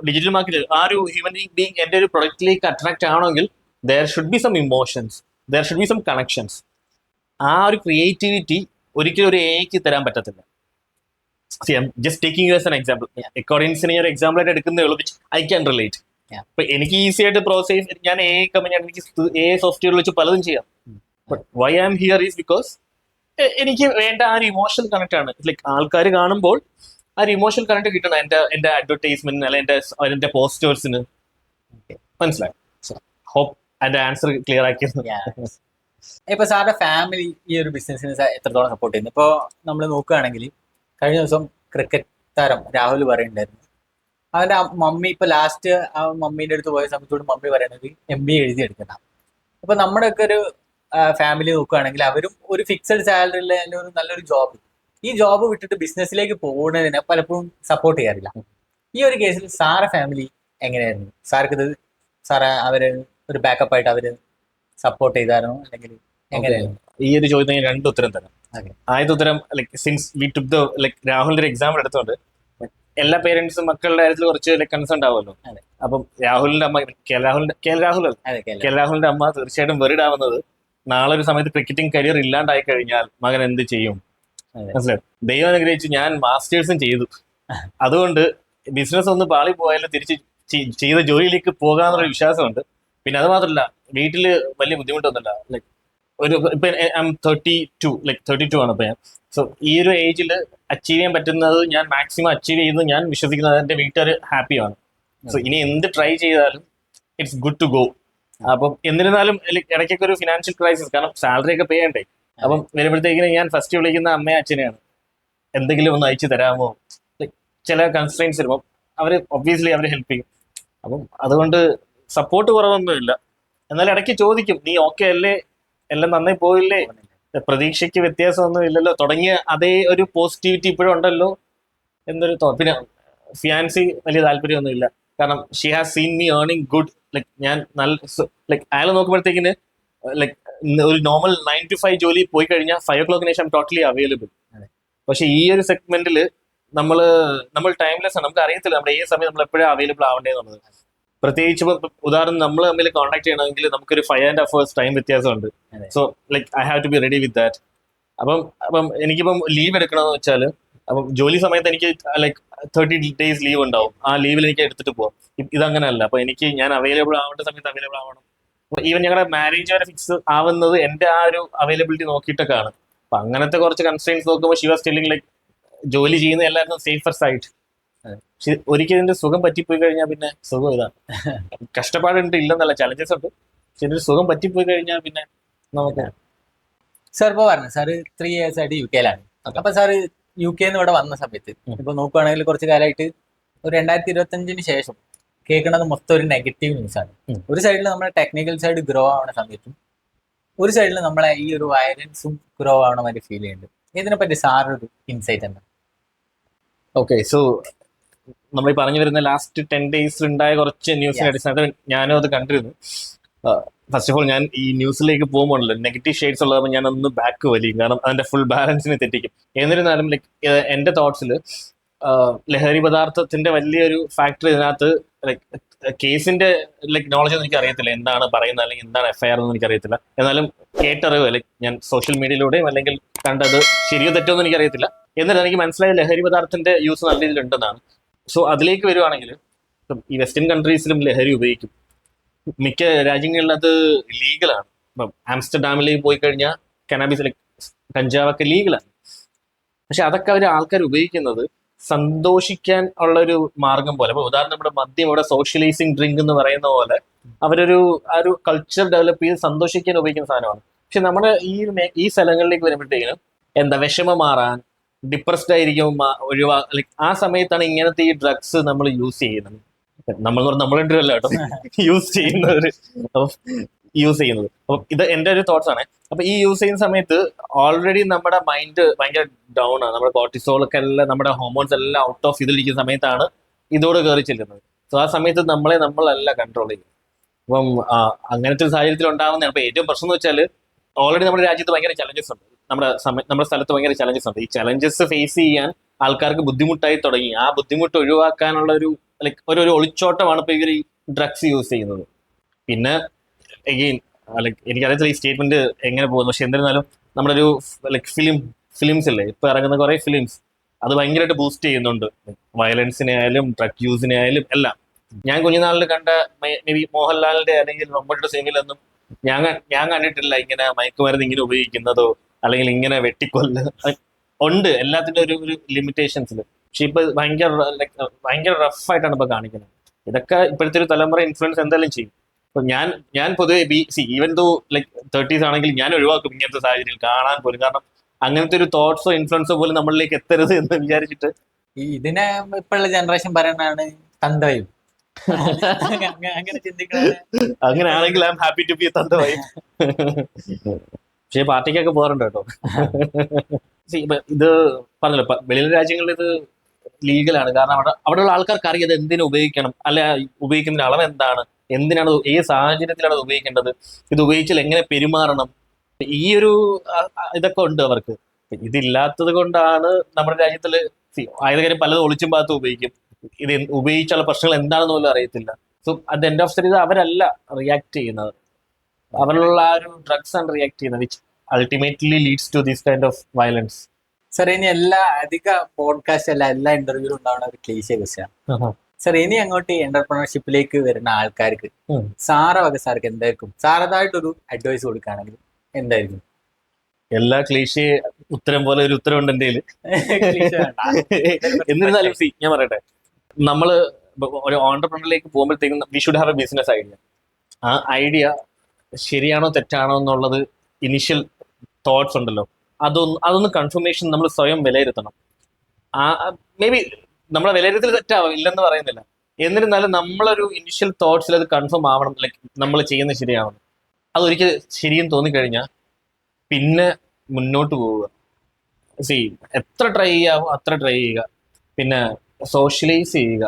ഡിജിറ്റൽ മാർക്കറ്റ് ആ ഒരു ഹ്യൂമൻ ബീയിങ് എൻ്റെ ഒരു പ്രൊഡക്റ്റിലേക്ക് അട്രാക്ട് ആവണമെങ്കിൽ there should be some emotions, there should be some connections. ആ ഒരു ക്രിയേറ്റിവിറ്റി ഒരിക്കലും ഒരു എക്ക് തരാൻ പറ്റത്തില്ല. Just taking you as an example, അക്കോർഡിംഗ്സിന് ഒരു എക്സാമ്പിൾ ആയിട്ട് എടുക്കുന്നേ ഉള്ളൂ, വിച്ച് ഐ ക്യാൻ റിലേറ്റ്. ഇപ്പൊ എനിക്ക് ഈസി ആയിട്ട് പ്രോസസ്, ഞാൻ കമ്പനിയാണ്, എനിക്ക് സോഫ്റ്റ്വെയർ വെച്ച് പലതും ചെയ്യാം. But why I am here is because എനിക്ക് വേണ്ട ആ ഒരു ഇമോഷണൽ കണക്ട് ആണ്. ലൈക്ക് ആൾക്കാർ കാണുമ്പോൾ ആ ഒരു ഇമോഷണൽ കണക്ട് കിട്ടണം എന്റെ അഡ്വർടൈസ്മെന്റിന് അല്ലെ എന്റെ പോസ്റ്റേഴ്സിന്. മനസ്സിലായി? ഹോപ്പ് അതിന്റെ ആൻസർ ക്ലിയർ ആക്കിയിരുന്നു. ഇപ്പൊ സാറിന്റെ ഫാമിലി ഈ ഒരു ബിസിനസ്സിന് എത്രത്തോളം സപ്പോർട്ട് ചെയ്യുന്നു? ഇപ്പൊ നമ്മൾ നോക്കുകയാണെങ്കിൽ കഴിഞ്ഞ ദിവസം ക്രിക്കറ്റ് താരം രാഹുൽ പറയുന്നുണ്ടായിരുന്നു, അവന്റെ മമ്മി ഇപ്പൊ ലാസ്റ്റ് ആ മമ്മീന്റെ അടുത്ത് പോയ സമയത്തോട് മമ്മി പറയണത് MBA എഴുതി എടുക്കണം. അപ്പൊ നമ്മുടെ ഒക്കെ ഒരു ഫാമിലി നോക്കുകയാണെങ്കിൽ അവരും ഒരു ഫിക്സഡ് സാലറിയിൽ ഒരു നല്ലൊരു ജോബ്, ഈ ജോബ് വിട്ടിട്ട് ബിസിനസ്സിലേക്ക് പോകുന്നതിനെ പലപ്പോഴും സപ്പോർട്ട് ചെയ്യാറില്ല. ഈ ഒരു കേസിൽ സാറെ ഫാമിലി എങ്ങനെയായിരുന്നു? സാർക്ക് ഇത് സാറെ അവര് ഒരു ബാക്കപ്പ് ആയിട്ട് അവര് സപ്പോർട്ട് ചെയ്തായിരുന്നു അല്ലെങ്കിൽ എങ്ങനെയായിരുന്നു? ഈ ഒരു ചോദ്യത്തിന് ഞാൻ രണ്ട് ഉത്തരം തരാം. ആദ്യത്തെ ഉത്തരം like since we took the like രാഹുലിന്റെ ഒരു എക്സാമ്പിൾ എടുത്തോണ്ട് എല്ലാ പേരൻസും മക്കളുടെ കാര്യത്തിൽ കുറച്ച് ലൈക്ക് കൺസേൺ ആവുമല്ലോ. അപ്പം രാഹുലിന്റെ അമ്മ രാഹുലിന്റെ അമ്മ തീർച്ചയായിട്ടും വെറിഡ് ആവുന്നത് നാളെ ഒരു സമയത്ത് ക്രിക്കറ്റിംഗ് കരിയർ ഇല്ലാണ്ടായി കഴിഞ്ഞാൽ മകൻ എന്ത് ചെയ്യും? മനസ്സിലായി? ദൈവം അനുഗ്രഹിച്ച് ഞാൻ മാസ്റ്റേഴ്സും ചെയ്തു, അതുകൊണ്ട് ബിസിനസ് ഒന്ന് പാളി പോയാലും തിരിച്ച് ചെയ്ത ജോലിയിലേക്ക് പോകാമെന്നുള്ള വിശ്വാസമുണ്ട്. പിന്നെ അത് മാത്രമല്ല, വീട്ടില് വലിയ ബുദ്ധിമുട്ടൊന്നുമില്ല. ലൈക്ക് ഇപ്പൊ ഐ 32 ആണ് ഇപ്പൊ ഞാൻ. സോ ഈ ഒരു ഏജിൽ അച്ചീവ് ചെയ്യാൻ പറ്റുന്നത് ഞാൻ മാക്സിമം അച്ചീവ് ചെയ്യുന്നത് ഞാൻ വിശ്വസിക്കുന്നത് എന്റെ വീട്ടുകാർ ഹാപ്പിയാണ്. സോ ഇനി എന്ത് ട്രൈ ചെയ്താലും ഇറ്റ്സ് ഗുഡ് ടു ഗോ. അപ്പം എന്നിരുന്നാലും ഇടയ്ക്കൊക്കെ ഒരു ഫിനാൻഷ്യൽ ക്രൈസിസ്, കാരണം സാലറി ഒക്കെ പേ ചെയ്യണ്ടേ. അപ്പം വരുമ്പോഴത്തേക്കിന് ഞാൻ ഫസ്റ്റ് വിളിക്കുന്ന അമ്മയും അച്ഛനെയാണ്, എന്തെങ്കിലും ഒന്ന് അയച്ചു തരാമോ. ചില കൺസ്ട്രെയിൻസ് വരുമ്പോൾ അവര് ഒബ്വിയസ്ലി അവര് ഹെൽപ്പ് ചെയ്യും. അപ്പം അതുകൊണ്ട് സപ്പോർട്ട് കുറവൊന്നുമില്ല. എന്നാൽ ഇടയ്ക്ക് ചോദിക്കും, നീ ഓക്കെ അല്ലേ, എല്ലാം നന്നായി പോയില്ലേ, പ്രതീക്ഷയ്ക്ക് വ്യത്യാസമൊന്നും ഇല്ലല്ലോ, തുടങ്ങിയ അതേ ഒരു പോസിറ്റിവിറ്റി ഇപ്പോഴും ഉണ്ടല്ലോ എന്നൊരു പിന്നെ ഫിയാൻസി വലിയ താല്പര്യമൊന്നുമില്ല, കാരണം she has seen me earning good. Like ഞാൻ നല്ല ലൈക്ക് അയാൾ നോക്കുമ്പോഴത്തേക്കിന് ലൈക്ക് ഒരു നോർമൽ 9 to 5 ജോലി പോയി കഴിഞ്ഞാൽ 5 o'clock ശേഷം ടോട്ടലി അവൈലബിൾ. പക്ഷെ ഈ ഒരു സെഗ്മെന്റിൽ നമ്മൾ ടൈംലെസ് ആണ്, നമുക്ക് അറിയത്തില്ല നമ്മുടെ ഈ സമയം നമ്മൾ എപ്പോഴും അവൈലബിൾ ആവേണ്ടതെന്നുള്ളത്. പ്രത്യേകിച്ച് ഉദാഹരണം നമ്മൾ തമ്മിൽ കോൺടാക്ട് ചെയ്യണമെങ്കിൽ നമുക്കൊരു 5.5 hours ടൈം വ്യത്യാസമുണ്ട്. So like I have to be ready with that. അപ്പം എനിക്കിപ്പം ലീവ് എടുക്കണമെന്ന് വെച്ചാൽ, അപ്പം ജോലി സമയത്ത് എനിക്ക് ലൈക്ക് 30 days ലീവ് ഉണ്ടാവും, ആ ലീവിൽ എനിക്ക് എടുത്തിട്ട് പോകാം. ഇതങ്ങനെയല്ല. അപ്പൊ എനിക്ക് ഞാൻ അവൈലബിൾ ആവേണ്ട സമയത്ത് അവൈലബിൾ ആവണം. ഈവൻ ഞങ്ങളുടെ മാരേജ് വരെ ഫിക്സ് ആവുന്നത് എന്റെ ആ ഒരു അവൈലബിലിറ്റി നോക്കിയിട്ടൊക്കെയാണ്. അപ്പൊ അങ്ങനത്തെ കുറച്ച് കൺസ്ട്രെയിൻസ് നോക്കുമ്പോൾ ഷി വാസ് ടെല്ലിങ് ലൈക്ക് ജോലി ചെയ്യുന്ന എല്ലാവർക്കും സേഫർ സൈഡ്. ഒരിക്കലും ഇതിന്റെ സുഖം പറ്റിപ്പോയി കഴിഞ്ഞാൽ പിന്നെ സുഖം ഇതാണ്. കഷ്ടപ്പാടുണ്ട്, ഇല്ലെന്നല്ല, ചലഞ്ചസ് ഉണ്ട്. പക്ഷെ ഇതിന്റെ സുഖം പറ്റിപ്പോയി കഴിഞ്ഞാൽ പിന്നെ നമുക്ക്. സാർ ഇപ്പൊ പറഞ്ഞു സാറ് 3 years ആയിട്ട് UK-ലാണ്. അപ്പൊ സാറ് UK-ന്ന് ഇവിടെ വന്ന സമയത്ത് ഇപ്പൊ നോക്കുകയാണെങ്കിൽ കുറച്ച് കാലമായിട്ട് ഒരു 2025 ശേഷം കേൾക്കുന്നത് മൊത്തം ഒരു നെഗറ്റീവ് ന്യൂസ് ആണ്. ഒരു സൈഡിൽ നമ്മുടെ ടെക്നിക്കൽ സൈഡ് ഗ്രോ ആവുന്ന സമയത്തും ഒരു സൈഡിൽ നമ്മളെ ഈ ഒരു വയലൻസും ഗ്രോ ആവണ മാതിരി ഫീൽ ചെയ്യുന്നുണ്ട്. ഇതിനെപ്പറ്റി സാറൊരു ഇൻസൈറ്റ് എന്താ? ഓക്കെ, സോ നമ്മൾ ഈ പറഞ്ഞു വരുന്ന ലാസ്റ്റ് 10 days ഉണ്ടായ കുറച്ച് ന്യൂസിന്റെ അടിസ്ഥാനത്തിൽ ഞാനും അത് കണ്ടിരുന്നു. ഫസ്റ്റ് ഓഫ് ഓൾ ഞാൻ ഈ ന്യൂസിലേക്ക് പോകുമ്പോഴല്ലോ നെഗറ്റീവ് ഷെയ്ഡ്സ് ഉള്ളപ്പോൾ ഞാൻ ഒന്ന് ബാക്ക് വലിയും, കാരണം അതിന്റെ ഫുൾ ബാലൻസിനെ തെറ്റിക്കും. എന്നിരുന്നാലും ലൈക്ക് എന്റെ തോട്ട്സിൽ ലഹരി പദാർത്ഥത്തിന്റെ വലിയൊരു ഫാക്ടർ ഇതിനകത്ത് ലൈക്ക് കേസിന്റെ ലൈക്ക് നോളജ് ഒന്നും എനിക്ക് അറിയത്തില്ല, എന്താണ് പറയുന്നത് അല്ലെങ്കിൽ എന്താണ് FIR ഒന്നും എനിക്ക് അറിയത്തില്ല. എന്നാലും കേട്ടറിവ് ലൈക്ക് ഞാൻ സോഷ്യൽ മീഡിയയിലൂടെയും അല്ലെങ്കിൽ കണ്ടത് ശരിയോ തെറ്റോ ഒന്നും എനിക്ക് അറിയത്തില്ല. എന്നിട്ട് എനിക്ക് മനസ്സിലായ ലഹരി പദാർത്ഥത്തിന്റെ യൂസ് നല്ല രീതിയിൽ ഉണ്ടെന്നാണ്. സോ അതിലേക്ക് വരുവാണെങ്കിൽ ഈ വെസ്റ്റേൺ കൺട്രീസിലും ലഹരി ഉപയോഗിക്കും. മിക്ക രാജ്യങ്ങളിൽ അത് ലീഗലാണ്. ഇപ്പം ആംസ്റ്റർഡാമിലേക്ക് പോയി കഴിഞ്ഞാൽ കനാബിസ് ലൈക്ക് കഞ്ചാവൊക്കെ ലീഗലാണ്. പക്ഷെ അതൊക്കെ ആൾക്കാർ ഉപയോഗിക്കുന്നത് സന്തോഷിക്കാൻ ഉള്ളൊരു മാർഗം പോലെ. അപ്പൊ ഉദാഹരണം നമ്മുടെ മദ്യം ഇവിടെ സോഷ്യലൈസിങ് ഡ്രിങ്ക് എന്ന് പറയുന്ന പോലെ അവരൊരു ആ ഒരു കൾച്ചർ ഡെവലപ്പ് ചെയ്ത് സന്തോഷിക്കാൻ ഉപയോഗിക്കുന്ന സാധനമാണ്. പക്ഷെ നമ്മുടെ ഈ സ്ഥലങ്ങളിലേക്ക് വരുമ്പോഴത്തേക്കിനും എന്താ വിഷമം മാറാൻ, ഡിപ്രസ്ഡ് ആയിരിക്കും, ലൈക്ക് ആ സമയത്താണ് ഇങ്ങനത്തെ ഈ ഡ്രഗ്സ് നമ്മൾ യൂസ് ചെയ്യുന്നത്. നമ്മൾ നമ്മളുണ്ടല്ല കേട്ടോ യൂസ് ചെയ്യുന്നവര് യൂസ് ചെയ്യുന്നത്. അപ്പൊ ഇത് എന്റെ ഒരു തോട്ട്സ് ആണ്. അപ്പൊ ഈ യൂസ് ചെയ്യുന്ന സമയത്ത് ഓൾറെഡി നമ്മുടെ മൈൻഡ് ഭയങ്കര ഡൗൺ ആണ്, നമ്മുടെ കോർട്ടിസോൾ ഒക്കെ എല്ലാം, നമ്മുടെ ഹോർമോൺസ് എല്ലാം ഔട്ട് ഓഫ് ഇതിലിരിക്കുന്ന സമയത്താണ് ഇതോട് കയറി ചെല്ലുന്നത്. സോ ആ സമയത്ത് നമ്മളല്ല കൺട്രോൾ ചെയ്യും. അപ്പം അങ്ങനത്തെ ഒരു സാഹചര്യത്തിൽ ഉണ്ടാകുന്നതാണ്. അപ്പൊ ഏറ്റവും പ്രശ്നം എന്ന് വെച്ചാൽ ഓൾറെഡി നമ്മുടെ രാജ്യത്ത് ഭയങ്കര ചലഞ്ചസ് ഉണ്ട്, നമ്മുടെ സ്ഥലത്ത് ഭയങ്കര ചലഞ്ചസ് ഉണ്ട്. ഈ ചലഞ്ചസ് ഫേസ് ചെയ്യാൻ ആൾക്കാർക്ക് ബുദ്ധിമുട്ടായി തുടങ്ങി. ആ ബുദ്ധിമുട്ട് ഒഴിവാക്കാനുള്ള ഒരു ലൈക്ക് ഒരു ഒളിച്ചോട്ടമാണ് ഇപ്പൊ ഇവർ ഈ ഡ്രഗ്സ് യൂസ് ചെയ്യുന്നത്. പിന്നെ എഗെയിൻ ലൈക്ക് എനിക്കറിയത്തില്ല ഈ സ്റ്റേറ്റ്മെന്റ് എങ്ങനെ പോകുന്നു, പക്ഷെ എന്നിരുന്നാലും നമ്മുടെ ഒരു ലൈക്ക് ഫിലിംസ് ഇല്ലേ, ഇപ്പൊ ഇറങ്ങുന്ന കുറെ ഫിലിംസ് അത് ഭയങ്കരമായിട്ട് ബൂസ്റ്റ് ചെയ്യുന്നുണ്ട്, വയലൻസിനെ ആയാലും ഡ്രഗ് യൂസിനെ ആയാലും എല്ലാം. ഞാൻ കുഞ്ഞുനാളിൽ കണ്ട മേ ബി മോഹൻലാലിന്റെ അല്ലെങ്കിൽ മമ്മൂട്ടിയുടെ സിനിമയിലൊന്നും ഞാൻ കണ്ടിട്ടില്ല ഇങ്ങനെ മയക്കുമരുന്ന് ഇങ്ങനെ ഉപയോഗിക്കുന്നതോ അല്ലെങ്കിൽ ഇങ്ങനെ വെട്ടിക്കൊല്ല ഉണ്ട്. എല്ലാത്തിന്റെ ഒരു ലിമിറ്റേഷൻസിൽ. പക്ഷെ ഇപ്പൊ ഭയങ്കര റഫായിട്ടാണ് ഇപ്പൊ കാണിക്കുന്നത്. ഇതൊക്കെ ഇപ്പോഴത്തെ ഒരു തലമുറ ഇൻഫ്ലുവൻസ് എന്തായാലും ചെയ്യും. അപ്പൊ ഞാൻ പൊതുവെ ഈവൻ ദോ ലൈക്ക് 30s ആണെങ്കിൽ ഞാൻ ഒഴിവാക്കും ഇങ്ങനത്തെ സാഹചര്യത്തിൽ കാണാൻ പോലും. കാരണം അങ്ങനത്തെ ഒരു തോട്ട്സോ ഇൻഫ്ലുവൻസോ പോലും നമ്മളിലേക്ക് എത്തരുത് എന്ന് വിചാരിച്ചിട്ട്. ഇതിനെ ഇപ്പോഴുള്ള ജനറേഷൻ പറയുന്നതാണ് തന്തയും. അങ്ങനെ ചിന്തിക്കുന്നത്. അങ്ങനെ ആണെങ്കിൽ I'm happy to be തന്തവായി. പക്ഷേ പാർട്ടിക്കൊക്കെ പോകാറുണ്ട് കേട്ടോ. ഇത് പറഞ്ഞല്ലോ, വെളിയിലെ രാജ്യങ്ങളിൽ ഇത് ലീഗലാണ്. കാരണം അവിടെയുള്ള ആൾക്കാർക്ക് അറിയാം ഇത് എന്തിനു ഉപയോഗിക്കണം, അല്ല ഉപയോഗിക്കുന്നതിന്റെ അളവ് എന്താണ്, എന്തിനാണ് ഏത് സാഹചര്യത്തിലാണ് ഇത് ഉപയോഗിക്കേണ്ടത്, ഇത് ഉപയോഗിച്ചാൽ എങ്ങനെ പെരുമാറണം, ഈ ഒരു ഇതൊക്കെ ഉണ്ട് അവർക്ക്. ഇതില്ലാത്തത് കൊണ്ടാണ് നമ്മുടെ രാജ്യത്തിൽ ആയത് കാര്യം പലതും ഒളിച്ചും ഭാഗത്തും ഉപയോഗിക്കും. ഇത് ഉപയോഗിച്ചുള്ള പ്രശ്നങ്ങൾ എന്താണെന്ന് പോലും അറിയത്തില്ല. So at end of the day അവരല്ല റിയാക്ട് ചെയ്യുന്നത്, അവരിലുള്ള ആ ഒരു ഡ്രഗ്സ് ആണ് റിയാക്ട് ചെയ്യുന്നത്, which ultimately leads to this kind of violence. Sir ഇനി അധിക പോഡ്കാസ്റ്റ് എല്ലാ ഇന്റർവ്യൂലും ഉണ്ടാവുന്ന ഒരു ക്ലീശ ക്വസ്റ്റ്യൻ. സർ ഇനി അങ്ങോട്ട് എന്റർപ്രണർഷിപ്പിലേക്ക് വരുന്ന ആൾക്കാർക്ക് സാർക്ക് എന്തായിരിക്കും സാറതായിട്ടൊരു അഡ്വൈസ് കൊടുക്കുകയാണെങ്കിൽ എന്തായിരിക്കും? എല്ലാ ക്ലീശേ ഉത്തരം പോലെ ഒരു ഉത്തരവുണ്ട് എൻ്റെ കയ്യില്. എന്നിരുന്നാലും ഞാൻ പറയട്ടെ, നമ്മള് ഒരു ഓണ്ടർപ്രണറിലേക്ക് പോകുമ്പോഴത്തേക്കും we should have A business idea. ആ ഐഡിയ ശരിയാണോ തെറ്റാണോ എന്നുള്ളത് ഇനിഷ്യൽ തോട്ട്സ് ഉണ്ടല്ലോ, അതൊന്ന് കൺഫർമേഷൻ നമ്മൾ സ്വയം വിലയിരുത്തണം. മേ ബി നമ്മളെ വിലയിരുത്തൽ തെറ്റാവും, ഇല്ലെന്ന് പറയുന്നില്ല. എന്നിരുന്നാലും നമ്മളൊരു ഇനിഷ്യൽ തോട്ട്സിൽ അത് കൺഫേം ആവണം, ലൈക്ക് നമ്മൾ ചെയ്യുന്നത് ശരിയാവണം. അതൊരിക്കൽ ശരിയെന്ന് തോന്നിക്കഴിഞ്ഞാൽ പിന്നെ മുന്നോട്ട് പോവുക. എത്ര ട്രൈ ചെയ്യാവോ അത്ര ട്രൈ ചെയ്യുക. പിന്നെ സോഷ്യലൈസ് ചെയ്യുക.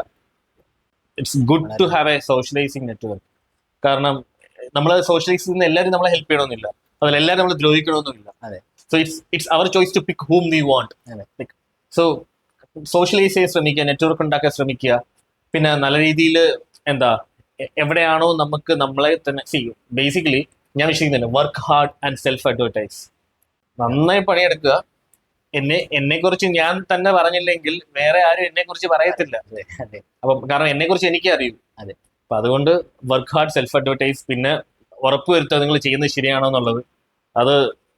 It's good to have a socialising network. കാരണം നമ്മൾ സോഷ്യലൈസ് ചെയ്യുന്ന എല്ലാവരും നമ്മളെ ഹെൽപ്പ് ചെയ്യണമെന്നില്ല, അതിലെല്ലാവരും നമ്മൾ ദ്രോഹിക്കണമെന്നില്ല. So it's our choice to pick whom we want. So socialise ചെയ്യാൻ ശ്രമിക്കുക, നെറ്റ്വർക്ക് ഉണ്ടാക്കാൻ ശ്രമിക്കുക. പിന്നെ നല്ല രീതിയിൽ എവിടെയാണോ നമുക്ക് നമ്മളെ തന്നെ ബേസിക്കലി ഞാൻ വിശ്വസിക്കുന്നില്ല, work hard and self advertise. നന്നായി പണിയെടുക്കുക. എന്നെ കുറിച്ച് ഞാൻ തന്നെ പറഞ്ഞില്ലെങ്കിൽ വേറെ ആരും എന്നെ കുറിച്ച് പറയത്തില്ല. അപ്പം കാരണം എന്നെ കുറിച്ച് എനിക്ക് അറിയൂ. അപ്പൊ അതുകൊണ്ട് വർക്ക് ഹാർഡ്, സെൽഫ് അഡ്വർടൈസ്. പിന്നെ ഉറപ്പുവരുത്തുക നിങ്ങൾ ചെയ്യുന്നത് ശരിയാണോ എന്നുള്ളത്. അത്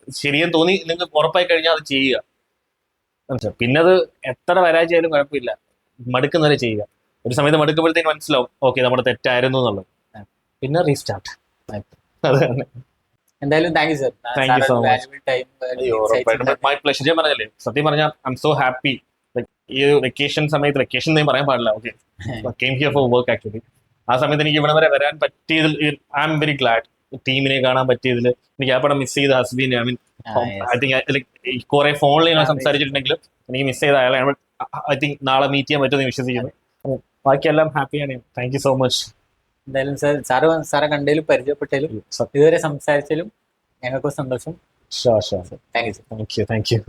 ശരിയെന്ന് തോന്നി നിങ്ങൾക്ക് ഉറപ്പായി കഴിഞ്ഞാൽ അത് ചെയ്യുക. പിന്നെ അത് എത്ര പരാജയമായാലും കുഴപ്പമില്ല, മടുക്കുന്നവരെ ചെയ്യുക. ഒരു സമയത്ത് മടുക്കുമ്പോഴത്തേക്ക് മനസ്സിലാവും ഓക്കെ നമ്മുടെ തെറ്റായിരുന്നു എന്നുള്ളത്. പിന്നെ റീസ്റ്റാർട്ട്. അതാണ്. എന്തായാലും thank you sir. Thank you so much. My pleasure. ഞാൻ പറഞ്ഞല്ലേ, സത്യം പറഞ്ഞാൽ ഐ എം സോ ഹാപ്പി. ഈ വെക്കേഷൻ സമയത്ത്, വെക്കേഷൻ ഞാൻ പറയാൻ പാടില്ല, okay, came here for work actually. ആ സമയത്ത് എനിക്ക് ഇവിടെ വരെ വരാൻ പറ്റിയതിൽ ഐ എം വെരി ഗ്ലാഡ്. ടീമിനെ കാണാൻ പറ്റിയതിൽ എനിക്ക് ആ പടം മിസ് ചെയ്ത ഹസ്ബിനെ, ഐ മീൻ ഐ തിങ്ക് കുറെ ഫോണിൽ ഞാൻ സംസാരിച്ചിട്ടുണ്ടെങ്കിലും എനിക്ക് മിസ് ചെയ്ത അയാളെ ഐ തിങ്ക് നാളെ മീറ്റ് ചെയ്യാൻ പറ്റുമെന്ന് വിശ്വസിക്കുന്നു. ബാക്കിയെല്ലാം ഹാപ്പിയാണ്. Thank you so much. എന്തായാലും സാറെ കണ്ടതിലും പരിചയപ്പെട്ടതിലും ഇതുവരെ സംസാരിച്ചാലും ഞങ്ങൾക്ക് സന്തോഷം. Sure. Thank you. Thank you.